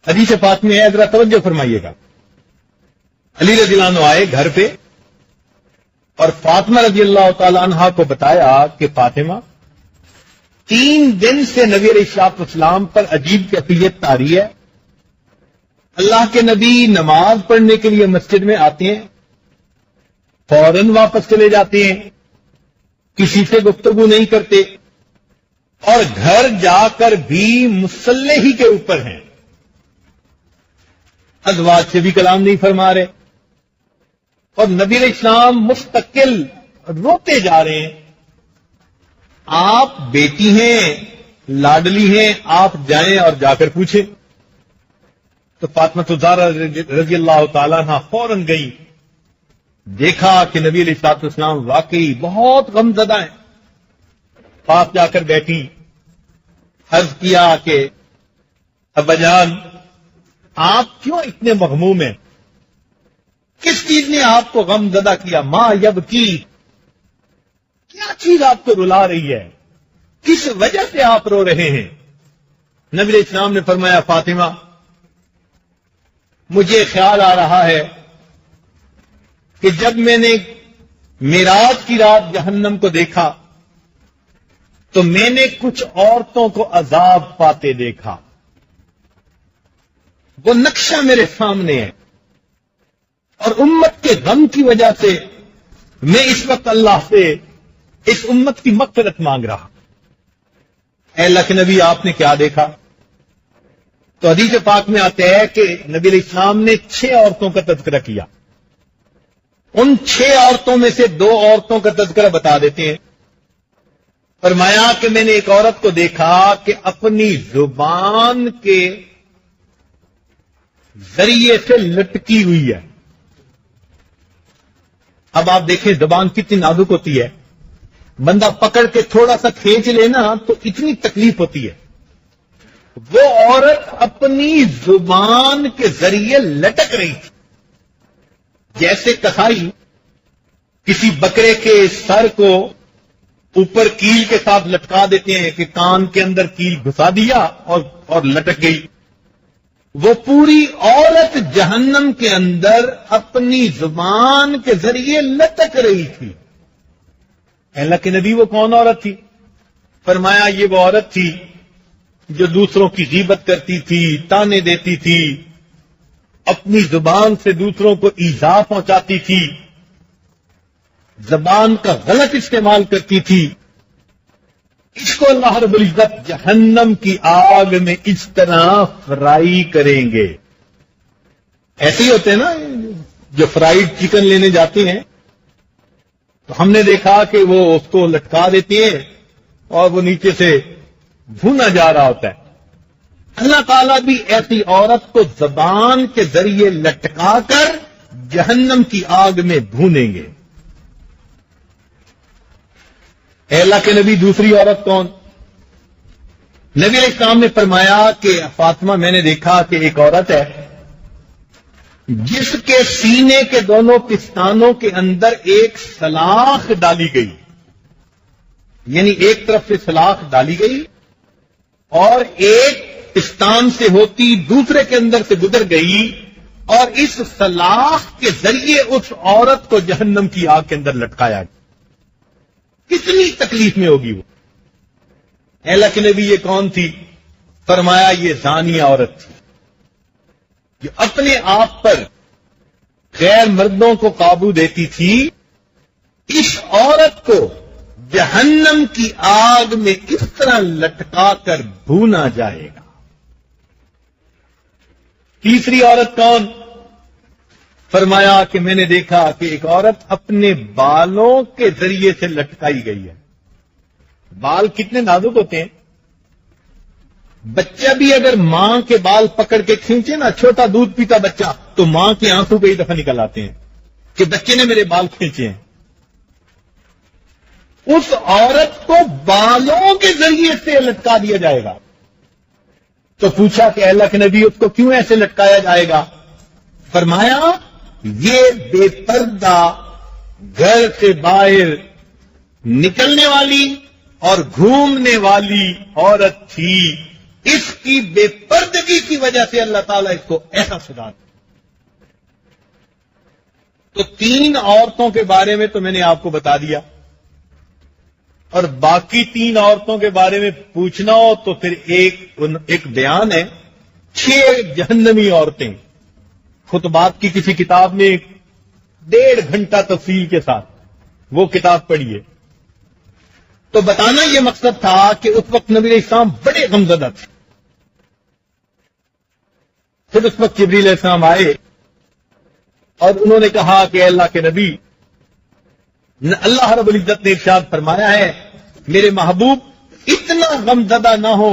حدیث پاک میں ہے، ذرا توجہ فرمائیے گا۔ علی رضی اللہ عنہ آئے گھر پہ اور فاطمہ رضی اللہ تعالی عنہا کو بتایا کہ فاطمہ 3 دن سے نبی علیہ السلام پر عجیب کیفیت طاری ہے۔ اللہ کے نبی نماز پڑھنے کے لیے مسجد میں آتے ہیں، فوراً واپس چلے جاتے ہیں، کسی سے گفتگو نہیں کرتے، اور گھر جا کر بھی مصلی ہی کے اوپر ہیں، ازواج سے بھی کلام نہیں فرما رہے، اور نبی علیہ السلام مستقل روتے جا رہے ہیں۔ آپ بیٹی ہیں، لاڈلی ہیں، آپ جائیں اور جا کر پوچھیں۔ تو فاطمہ الزہرا رضی اللہ تعالیٰ عنہ فوراً گئی، دیکھا کہ نبی علیہ السلام واقعی بہت غم زدہ ہیں، پاس جا کر بیٹھی، عرض کیا کہ ابا جان آپ کیوں اتنے مغموم ہیں؟ کس چیز نے آپ کو غم زدہ کیا؟ ماں یبکی، کیا چیز آپ کو رلا رہی ہے؟ کس وجہ سے آپ رو رہے ہیں؟ نبی علیہ السلام نے فرمایا فاطمہ مجھے خیال آ رہا ہے کہ جب میں نے معراج کی رات جہنم کو دیکھا تو میں نے کچھ عورتوں کو عذاب پاتے دیکھا، وہ نقشہ میرے سامنے ہے، اور امت کے غم کی وجہ سے میں اس وقت اللہ سے اس امت کی مغفرت مانگ رہا۔ اے اللہ کے نبی آپ نے کیا دیکھا؟ تو حدیث پاک میں آتے ہے کہ نبی علیہ السلام نے 6 عورتوں کا تذکرہ کیا، ان 6 عورتوں میں سے 2 عورتوں کا تذکرہ بتا دیتے ہیں۔ فرمایا کہ میں نے ایک عورت کو دیکھا کہ اپنی زبان کے ذریعے سے لٹکی ہوئی ہے. اب آپ دیکھیں زبان کتنی نازک ہوتی ہے، بندہ پکڑ کے تھوڑا سا کھینچ لینا تو اتنی تکلیف ہوتی ہے. وہ عورت اپنی زبان کے ذریعے لٹک رہی تھی، جیسے کسائی کسی بکرے کے سر کو اوپر کیل کے ساتھ لٹکا دیتے ہیں کہ کان کے اندر کیل گھسا دیا اور لٹک گئی. وہ پوری عورت جہنم کے اندر اپنی زبان کے ذریعے لٹک رہی تھی. اللہ کے نبی وہ کون عورت تھی؟ فرمایا یہ وہ عورت تھی جو دوسروں کی غیبت کرتی تھی، تانے دیتی تھی، اپنی زبان سے دوسروں کو ایذا پہنچاتی تھی، زبان کا غلط استعمال کرتی تھی. اس کو اللہ رب العزت جہنم کی آگ میں اس طرح فرائی کریں گے. ایسے ہی ہوتے ہیں نا جو فرائیڈ چکن لینے جاتے ہیں، تو ہم نے دیکھا کہ وہ اس کو لٹکا دیتی ہیں اور وہ نیچے سے بھونا جا رہا ہوتا ہے. اللہ تعالیٰ بھی ایسی عورت کو زبان کے ذریعے لٹکا کر جہنم کی آگ میں بھونیں گے. اے اللہ کے نبی دوسری عورت کون؟ نبی علیہ السلام نے فرمایا کہ فاطمہ میں نے دیکھا کہ ایک عورت ہے جس کے سینے کے دونوں پستانوں کے اندر ایک سلاخ ڈالی گئی، یعنی ایک طرف سے سلاخ ڈالی گئی اور ایک پستان سے ہوتی دوسرے کے اندر سے گزر گئی، اور اس سلاخ کے ذریعے اس عورت کو جہنم کی آگ کے اندر لٹکایا گیا. کتنی تکلیف میں ہوگی وہ. اللہ کے نبی یہ کون تھی؟ فرمایا یہ زانیہ عورت تھی جو اپنے آپ پر غیر مردوں کو قابو دیتی تھی. اس عورت کو جہنم کی آگ میں اس طرح لٹکا کر بھونا جائے گا. تیسری عورت کون؟ فرمایا کہ میں نے دیکھا کہ ایک عورت اپنے بالوں کے ذریعے سے لٹکائی گئی ہے. بال کتنے نازک ہوتے ہیں. بچہ بھی اگر ماں کے بال پکڑ کے کھینچے نا، چھوٹا دودھ پیتا بچہ، تو ماں کے آنسو کئی دفعہ نکل آتے ہیں کہ بچے نے میرے بال کھینچے ہیں. اس عورت کو بالوں کے ذریعے سے لٹکا دیا جائے گا. تو پوچھا کہ اللہ کے نبی اس کو کیوں ایسے لٹکایا جائے گا؟ فرمایا یہ بے پردہ گھر سے باہر نکلنے والی اور گھومنے والی عورت تھی. اس کی بے پردگی کی وجہ سے اللہ تعالیٰ اس کو ایسا سزا دیا. تو 3 عورتوں کے بارے میں تو میں نے آپ کو بتا دیا، اور باقی 3 عورتوں کے بارے میں پوچھنا ہو تو پھر ایک بیان ہے 6 جہنمی عورتیں. خطبات کی کسی کتاب میں 1.5 گھنٹہ تفصیل کے ساتھ وہ کتاب پڑھیے. تو بتانا یہ مقصد تھا کہ اس وقت نبی علیہ السلام بڑے غمزدہ تھے. پھر اس وقت جبریل علیہ السلام آئے اور انہوں نے کہا کہ اللہ کے نبی، اللہ رب العزت نے ارشاد فرمایا ہے میرے محبوب اتنا غمزدہ نہ ہو،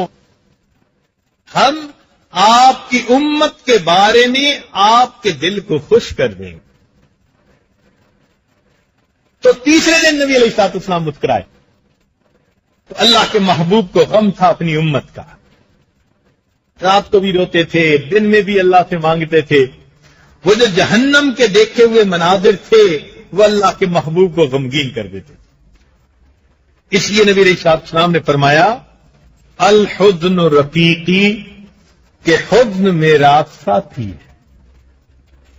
ہم آپ کی امت کے بارے میں آپ کے دل کو خوش کر دیں گے. تو تیسرے دن نبی علیہ السلام مسکرائے. تو اللہ کے محبوب کو غم تھا اپنی امت کا. رات کو بھی روتے تھے، دن میں بھی اللہ سے مانگتے تھے. وہ جو جہنم کے دیکھے ہوئے مناظر تھے وہ اللہ کے محبوب کو غمگین کر دیتے. اس لیے نبی علیہ السلام نے فرمایا الحزن رفیقی، کہ حزن میرا ساتھی ہے.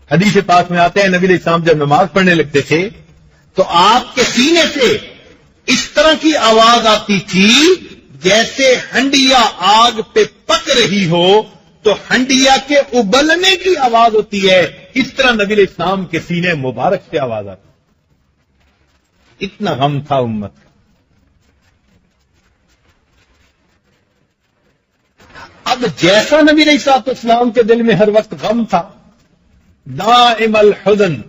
حدیث پاک میں آتے ہیں نبی علیہ السلام جب نماز پڑھنے لگتے تھے تو آپ کے سینے سے اس طرح کی آواز آتی تھی جیسے ہنڈیا آگ پہ پک رہی ہو تو ہنڈیا کے ابلنے کی آواز ہوتی ہے. اس طرح نبی علیہ السلام کے سینے مبارک سے آواز آتی. اتنا غم تھا امت کا. اب جیسا نبی علیہ السلام کے دل میں ہر وقت غم تھا، دائم الحزن،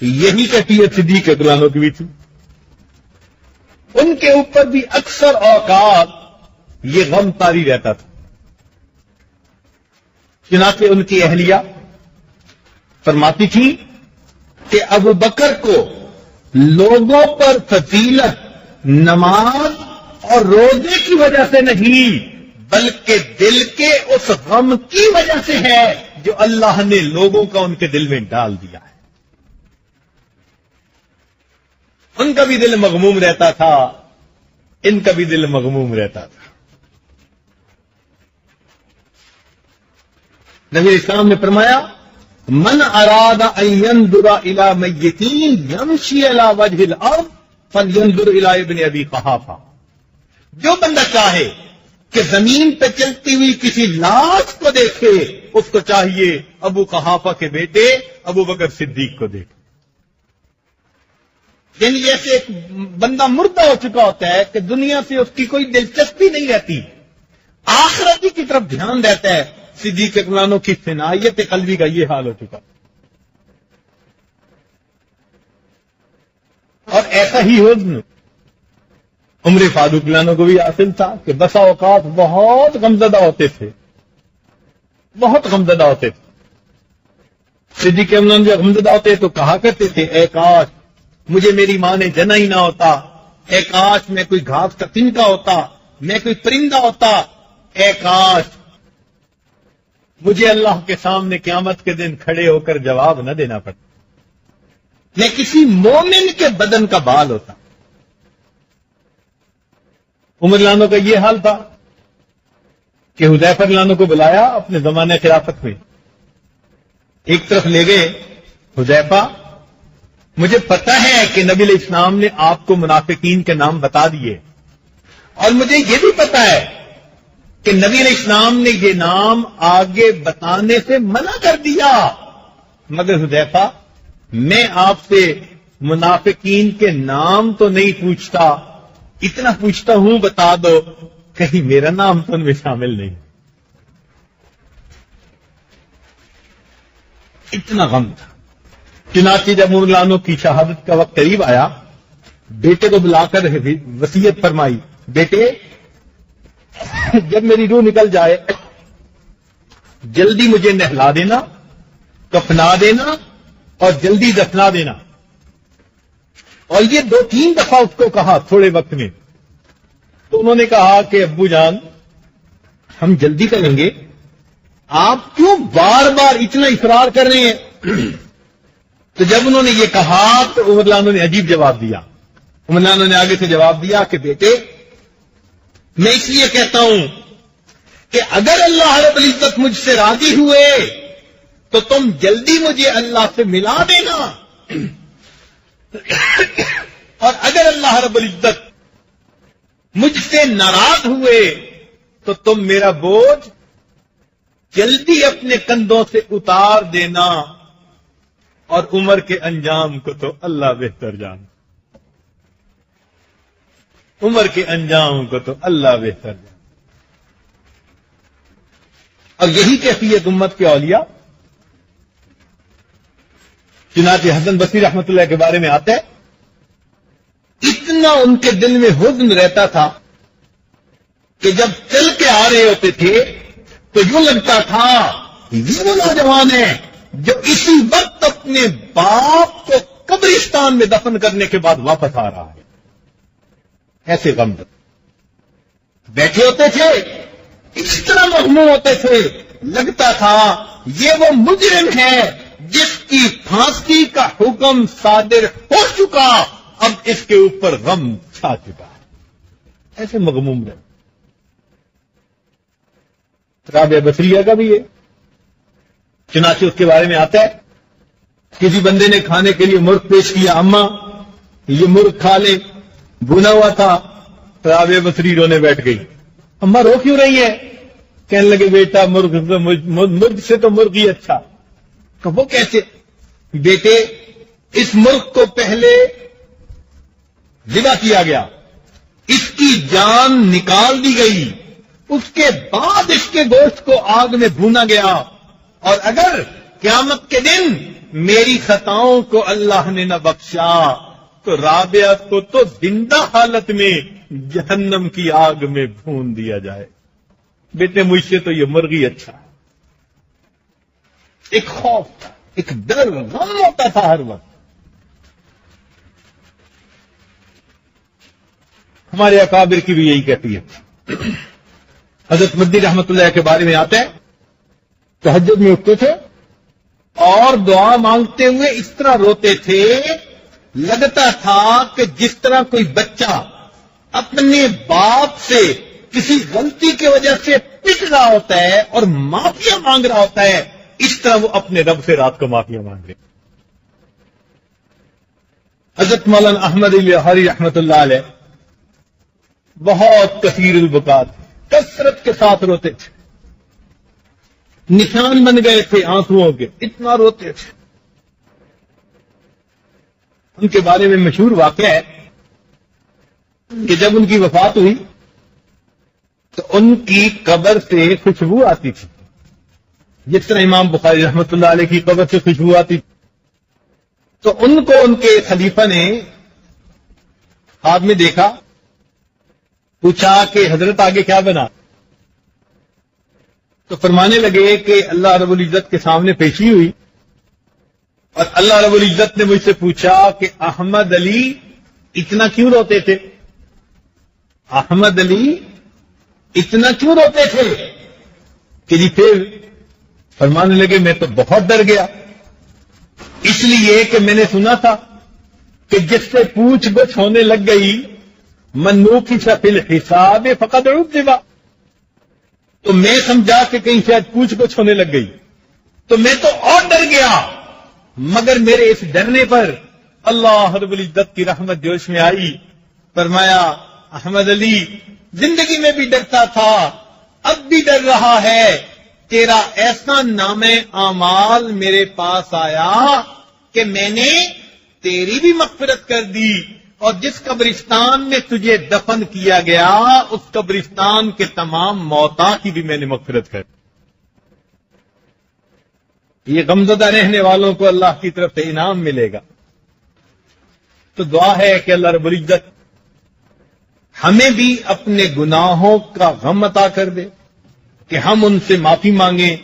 یہی کیفیت صدیق اکرام کی بھی تھی. ان کے اوپر بھی اکثر اوقات یہ غم طاری رہتا تھا. چنانچہ ان کی اہلیہ فرماتی تھی کہ ابو بکر کو لوگوں پر فضیلت نماز اور روزے کی وجہ سے نہیں بلکہ دل کے اس غم کی وجہ سے ہے جو اللہ نے لوگوں کا ان کے دل میں ڈال دیا ہے. ان کا بھی دل مغموم رہتا تھا, ان کا بھی دل مغموم رہتا تھا. نبی اسلام نے فرمایا من اراد ان ينظر الى میت یمشی علی وجہ الارض فلینظر الی ابن ابی قحافہ. جو بندہ چاہے کہ زمین پہ چلتی ہوئی کسی لاش کو دیکھے اس کو چاہیے ابو قحافہ کے بیٹے ابو بکر صدیق کو دیکھے. یعنی جیسے ایک بندہ مردہ ہو چکا ہوتا ہے کہ دنیا سے اس کی کوئی دلچسپی نہیں رہتی, آخرت کی طرف دھیان رہتا ہے, صدیق اکبرانوں کی فنائیت قلبی کا یہ حال ہو چکا. اور ایسا ہی حزن عمر فاروق لانوں کو بھی حاصل تھا کہ بسا اوقات بہت غمزدہ ہوتے تھے, بہت غمزدہ ہوتے تھے. صدیق اکبران جب غمزدہ ہوتے تو کہا کرتے تھے اے کاش مجھے میری ماں نے جنا ہی نہ ہوتا, اے کاش میں کوئی گھاس کا تنکا ہوتا, میں کوئی پرندہ ہوتا, اے کاش مجھے اللہ کے سامنے قیامت کے دن کھڑے ہو کر جواب نہ دینا پڑتا, میں کسی مومن کے بدن کا بال ہوتا. عمر لانوں کا یہ حال تھا کہ حذیفہ لانوں کو بلایا اپنے زمانے خلافت میں, ایک طرف لے گئے. حذیفہ مجھے پتا ہے کہ نبی علیہ السلام نے آپ کو منافقین کے نام بتا دیے, اور مجھے یہ بھی پتا ہے کہ نبی علیہ السلام نے یہ نام آگے بتانے سے منع کر دیا, مگر حذیفہ میں آپ سے منافقین کے نام تو نہیں پوچھتا, اتنا پوچھتا ہوں بتا دو کہیں میرا نام تو ان میں شامل نہیں. اتنا غم تھا. چنانچہ جب عمر لانوں کی شہادت کا وقت قریب آیا, بیٹے کو بلا کر وصیت فرمائی, بیٹے جب میری روح نکل جائے جلدی مجھے نہلا دینا, کفنا دینا اور جلدی دفنا دینا. اور یہ 2-3 دفعہ اس کو کہا تھوڑے وقت میں. تو انہوں نے کہا کہ ابو جان ہم جلدی کریں گے, آپ کیوں بار بار اتنا اصرار کر رہے ہیں؟ تو جب انہوں نے یہ کہا تو عمر لانوں نے عجیب جواب دیا. عمر لانوں نے آگے سے جواب دیا کہ بیٹے میں اس لیے کہتا ہوں کہ اگر اللہ رب العزت مجھ سے راضی ہوئے تو تم جلدی مجھے اللہ سے ملا دینا, اور اگر اللہ رب العزت مجھ سے ناراض ہوئے تو تم میرا بوجھ جلدی اپنے کندھوں سے اتار دینا, اور عمر کے انجام کو تو اللہ بہتر جانے, عمر کے انجام کو تو اللہ بہتر جانے. اور یہی کیفیت امت کے اولیاء. چنانچہ حسن بصری رحمت اللہ کے بارے میں آتا ہے اتنا ان کے دل میں حزن رہتا تھا کہ جب چل کے آ رہے ہوتے تھے تو یوں لگتا تھا یہ وہ نوجوان ہے جو اسی وقت اپنے باپ کو قبرستان میں دفن کرنے کے بعد واپس آ رہا ہے. ایسے غم بیٹھے ہوتے تھے, اس طرح مغموم ہوتے تھے, لگتا تھا یہ وہ مجرم ہے جس کی پھانسی کا حکم صادر ہو چکا, اب اس کے اوپر غم چھا چکا ہے. ایسے مغموم رہے. رابعہ بصریہ کا بھی ہے. چنانچہ اس کے بارے میں آتا ہے کسی بندے نے کھانے کے لیے مرغ پیش کیا, اماں یہ مرغ کھا لے, بھونا ہوا تھا. رابعہ بصری رونے بیٹھ گئی. اماں رو کیوں رہی ہے؟ کہنے لگے بیٹا مرغ سے تو مرغ ہی اچھا. کہ وہ کیسے؟ بیٹے اس مرغ کو پہلے ذبح کیا گیا, اس کی جان نکال دی گئی, اس کے بعد اس کے گوشت کو آگ میں بھونا گیا, اور اگر قیامت کے دن میری خطاؤں کو اللہ نے نہ بخشا تو رابعہ کو تو زندہ حالت میں جہنم کی آگ میں بھون دیا جائے. بیٹے مجھ سے تو یہ مرغی اچھا. ایک خوف تھا، ایک ڈر، غم ہوتا تھا ہر وقت. ہمارے اکابر کی بھی یہی کیفیت. حضرت مدی رحمت اللہ کے بارے میں آتا ہے، تہجد میں اٹھتے تھے اور دعا مانگتے ہوئے اس طرح روتے تھے، لگتا تھا کہ جس طرح کوئی بچہ اپنے باپ سے کسی غلطی کی وجہ سے پٹ رہا ہوتا ہے اور معافیا مانگ رہا ہوتا ہے، اس طرح وہ اپنے رب سے رات کو معافیا مانگ رہے. حضرت مولانا احمد الہاری رحمت اللہ علیہ بہت کثیر البکات، کثرت کے ساتھ روتے تھے، نشان بن گئے تھے آنسوؤں کے، اتنا روتے تھے. ان کے بارے میں مشہور واقعہ ہے کہ جب ان کی وفات ہوئی تو ان کی قبر سے خوشبو آتی تھی، جس طرح امام بخاری رحمت اللہ علیہ کی قبر سے خوشبو آتی تھی. تو ان کو ان کے خلیفہ نے خواب میں دیکھا، پوچھا کہ حضرت آگے کیا بنا؟ تو فرمانے لگے کہ اللہ رب العزت کے سامنے پیشی ہوئی اور اللہ رب العزت نے مجھ سے پوچھا کہ احمد علی اتنا کیوں روتے تھے؟ احمد علی اتنا کیوں روتے تھے؟ کہ جی پھر فرمانے لگے میں تو بہت ڈر گیا، اس لیے کہ میں نے سنا تھا کہ جس سے پوچھ گچھ ہونے لگ گئی منوخی فی الحساب فقد عذب، تو میں سمجھا کہ کہیں شاید پوچھ گچھ ہونے لگ گئی، تو میں تو اور ڈر گیا. مگر میرے اس ڈرنے پر اللہ رب العزت کی رحمت جوش میں آئی. فرمایا احمد علی زندگی میں بھی ڈرتا تھا، اب بھی ڈر رہا ہے، تیرا ایسا نام اعمال میرے پاس آیا کہ میں نے تیری بھی مغفرت کر دی، اور جس قبرستان میں تجھے دفن کیا گیا اس قبرستان کے تمام موتا کی بھی میں نے مغفرت کر دی. یہ غمزدہ رہنے والوں کو اللہ کی طرف سے انعام ملے گا. تو دعا ہے کہ اللہ رب العزت ہمیں بھی اپنے گناہوں کا غم عطا کر دے، کہ ہم ان سے معافی مانگیں،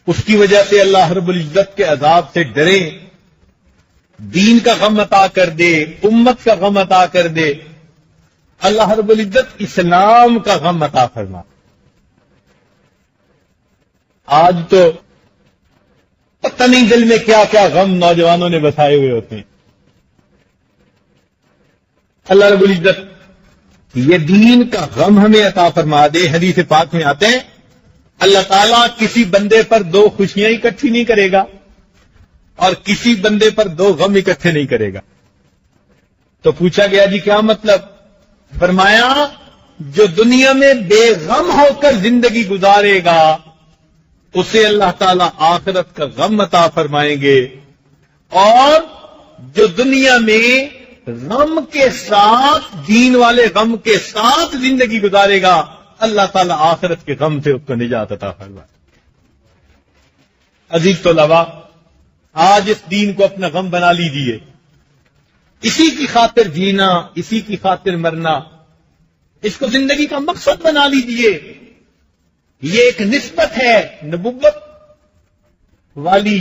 اس کی وجہ سے اللہ رب العزت کے عذاب سے ڈریں، دین کا غم عطا کر دے، امت کا غم عطا کر دے. اللہ رب العزت اسلام کا غم عطا فرما. آج تو پتہ نہیں دل میں کیا کیا غم نوجوانوں نے بسائے ہوئے ہوتے ہیں. اللہ رب العزت یہ دین کا غم ہمیں عطا فرما دے. حدیث پاک میں آتے ہیں اللہ تعالیٰ کسی بندے پر دو خوشیاں اکٹھی نہیں کرے گا اور کسی بندے پر دو غم اکٹھے نہیں کرے گا. تو پوچھا گیا جی کیا مطلب؟ فرمایا جو دنیا میں بے غم ہو کر زندگی گزارے گا اسے اللہ تعالیٰ آخرت کا غم عطا فرمائیں گے، اور جو دنیا میں غم کے ساتھ، دین والے غم کے ساتھ زندگی گزارے گا اللہ تعالیٰ آخرت کے غم سے اس کو نجات عطا فرمائے. عزیز طلباء، آج اس دین کو اپنا غم بنا لیجیے. اسی کی خاطر جینا، اسی کی خاطر مرنا، اس کو زندگی کا مقصد بنا لیجیے. یہ ایک نسبت ہے نبوت والی.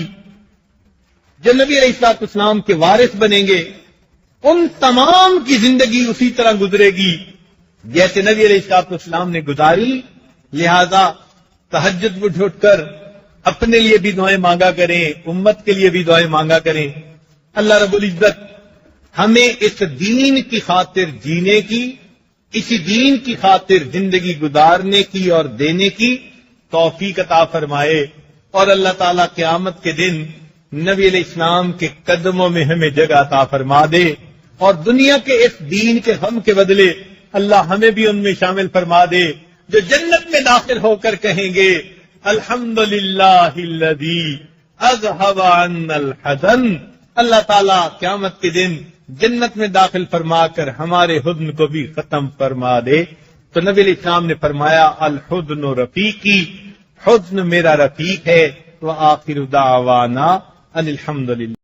جو نبی علیہ الصلوۃ والسلام کے وارث بنیں گے ان تمام کی زندگی اسی طرح گزرے گی جیسے نبی علیہ الصلوۃ والسلام نے گزاری. لہذا تہجد اٹھ اٹھ کر اپنے لیے بھی دعائیں مانگا کریں، امت کے لیے بھی دعائیں مانگا کریں. اللہ رب العزت ہمیں اس دین کی خاطر جینے کی، اسی دین کی خاطر زندگی گزارنے کی اور دینے کی توفیق عطا فرمائے، اور اللہ تعالیٰ قیامت کے دن نبی علیہ السلام کے قدموں میں ہمیں جگہ عطا فرما دے، اور دنیا کے اس دین کے غم کے بدلے اللہ ہمیں بھی ان میں شامل فرما دے جو جنت میں داخل ہو کر کہیں گے الحمدللہ الذی اذھب عنا الحزن. اللہ تعالیٰ قیامت کے دن جنت میں داخل فرما کر ہمارے حزن کو بھی ختم فرما دے. تو نبی علیہ السلام نے فرمایا الحزن رفیقی، حزن میرا رفیق ہے. وآخر دعوانا ان الحمدللہ.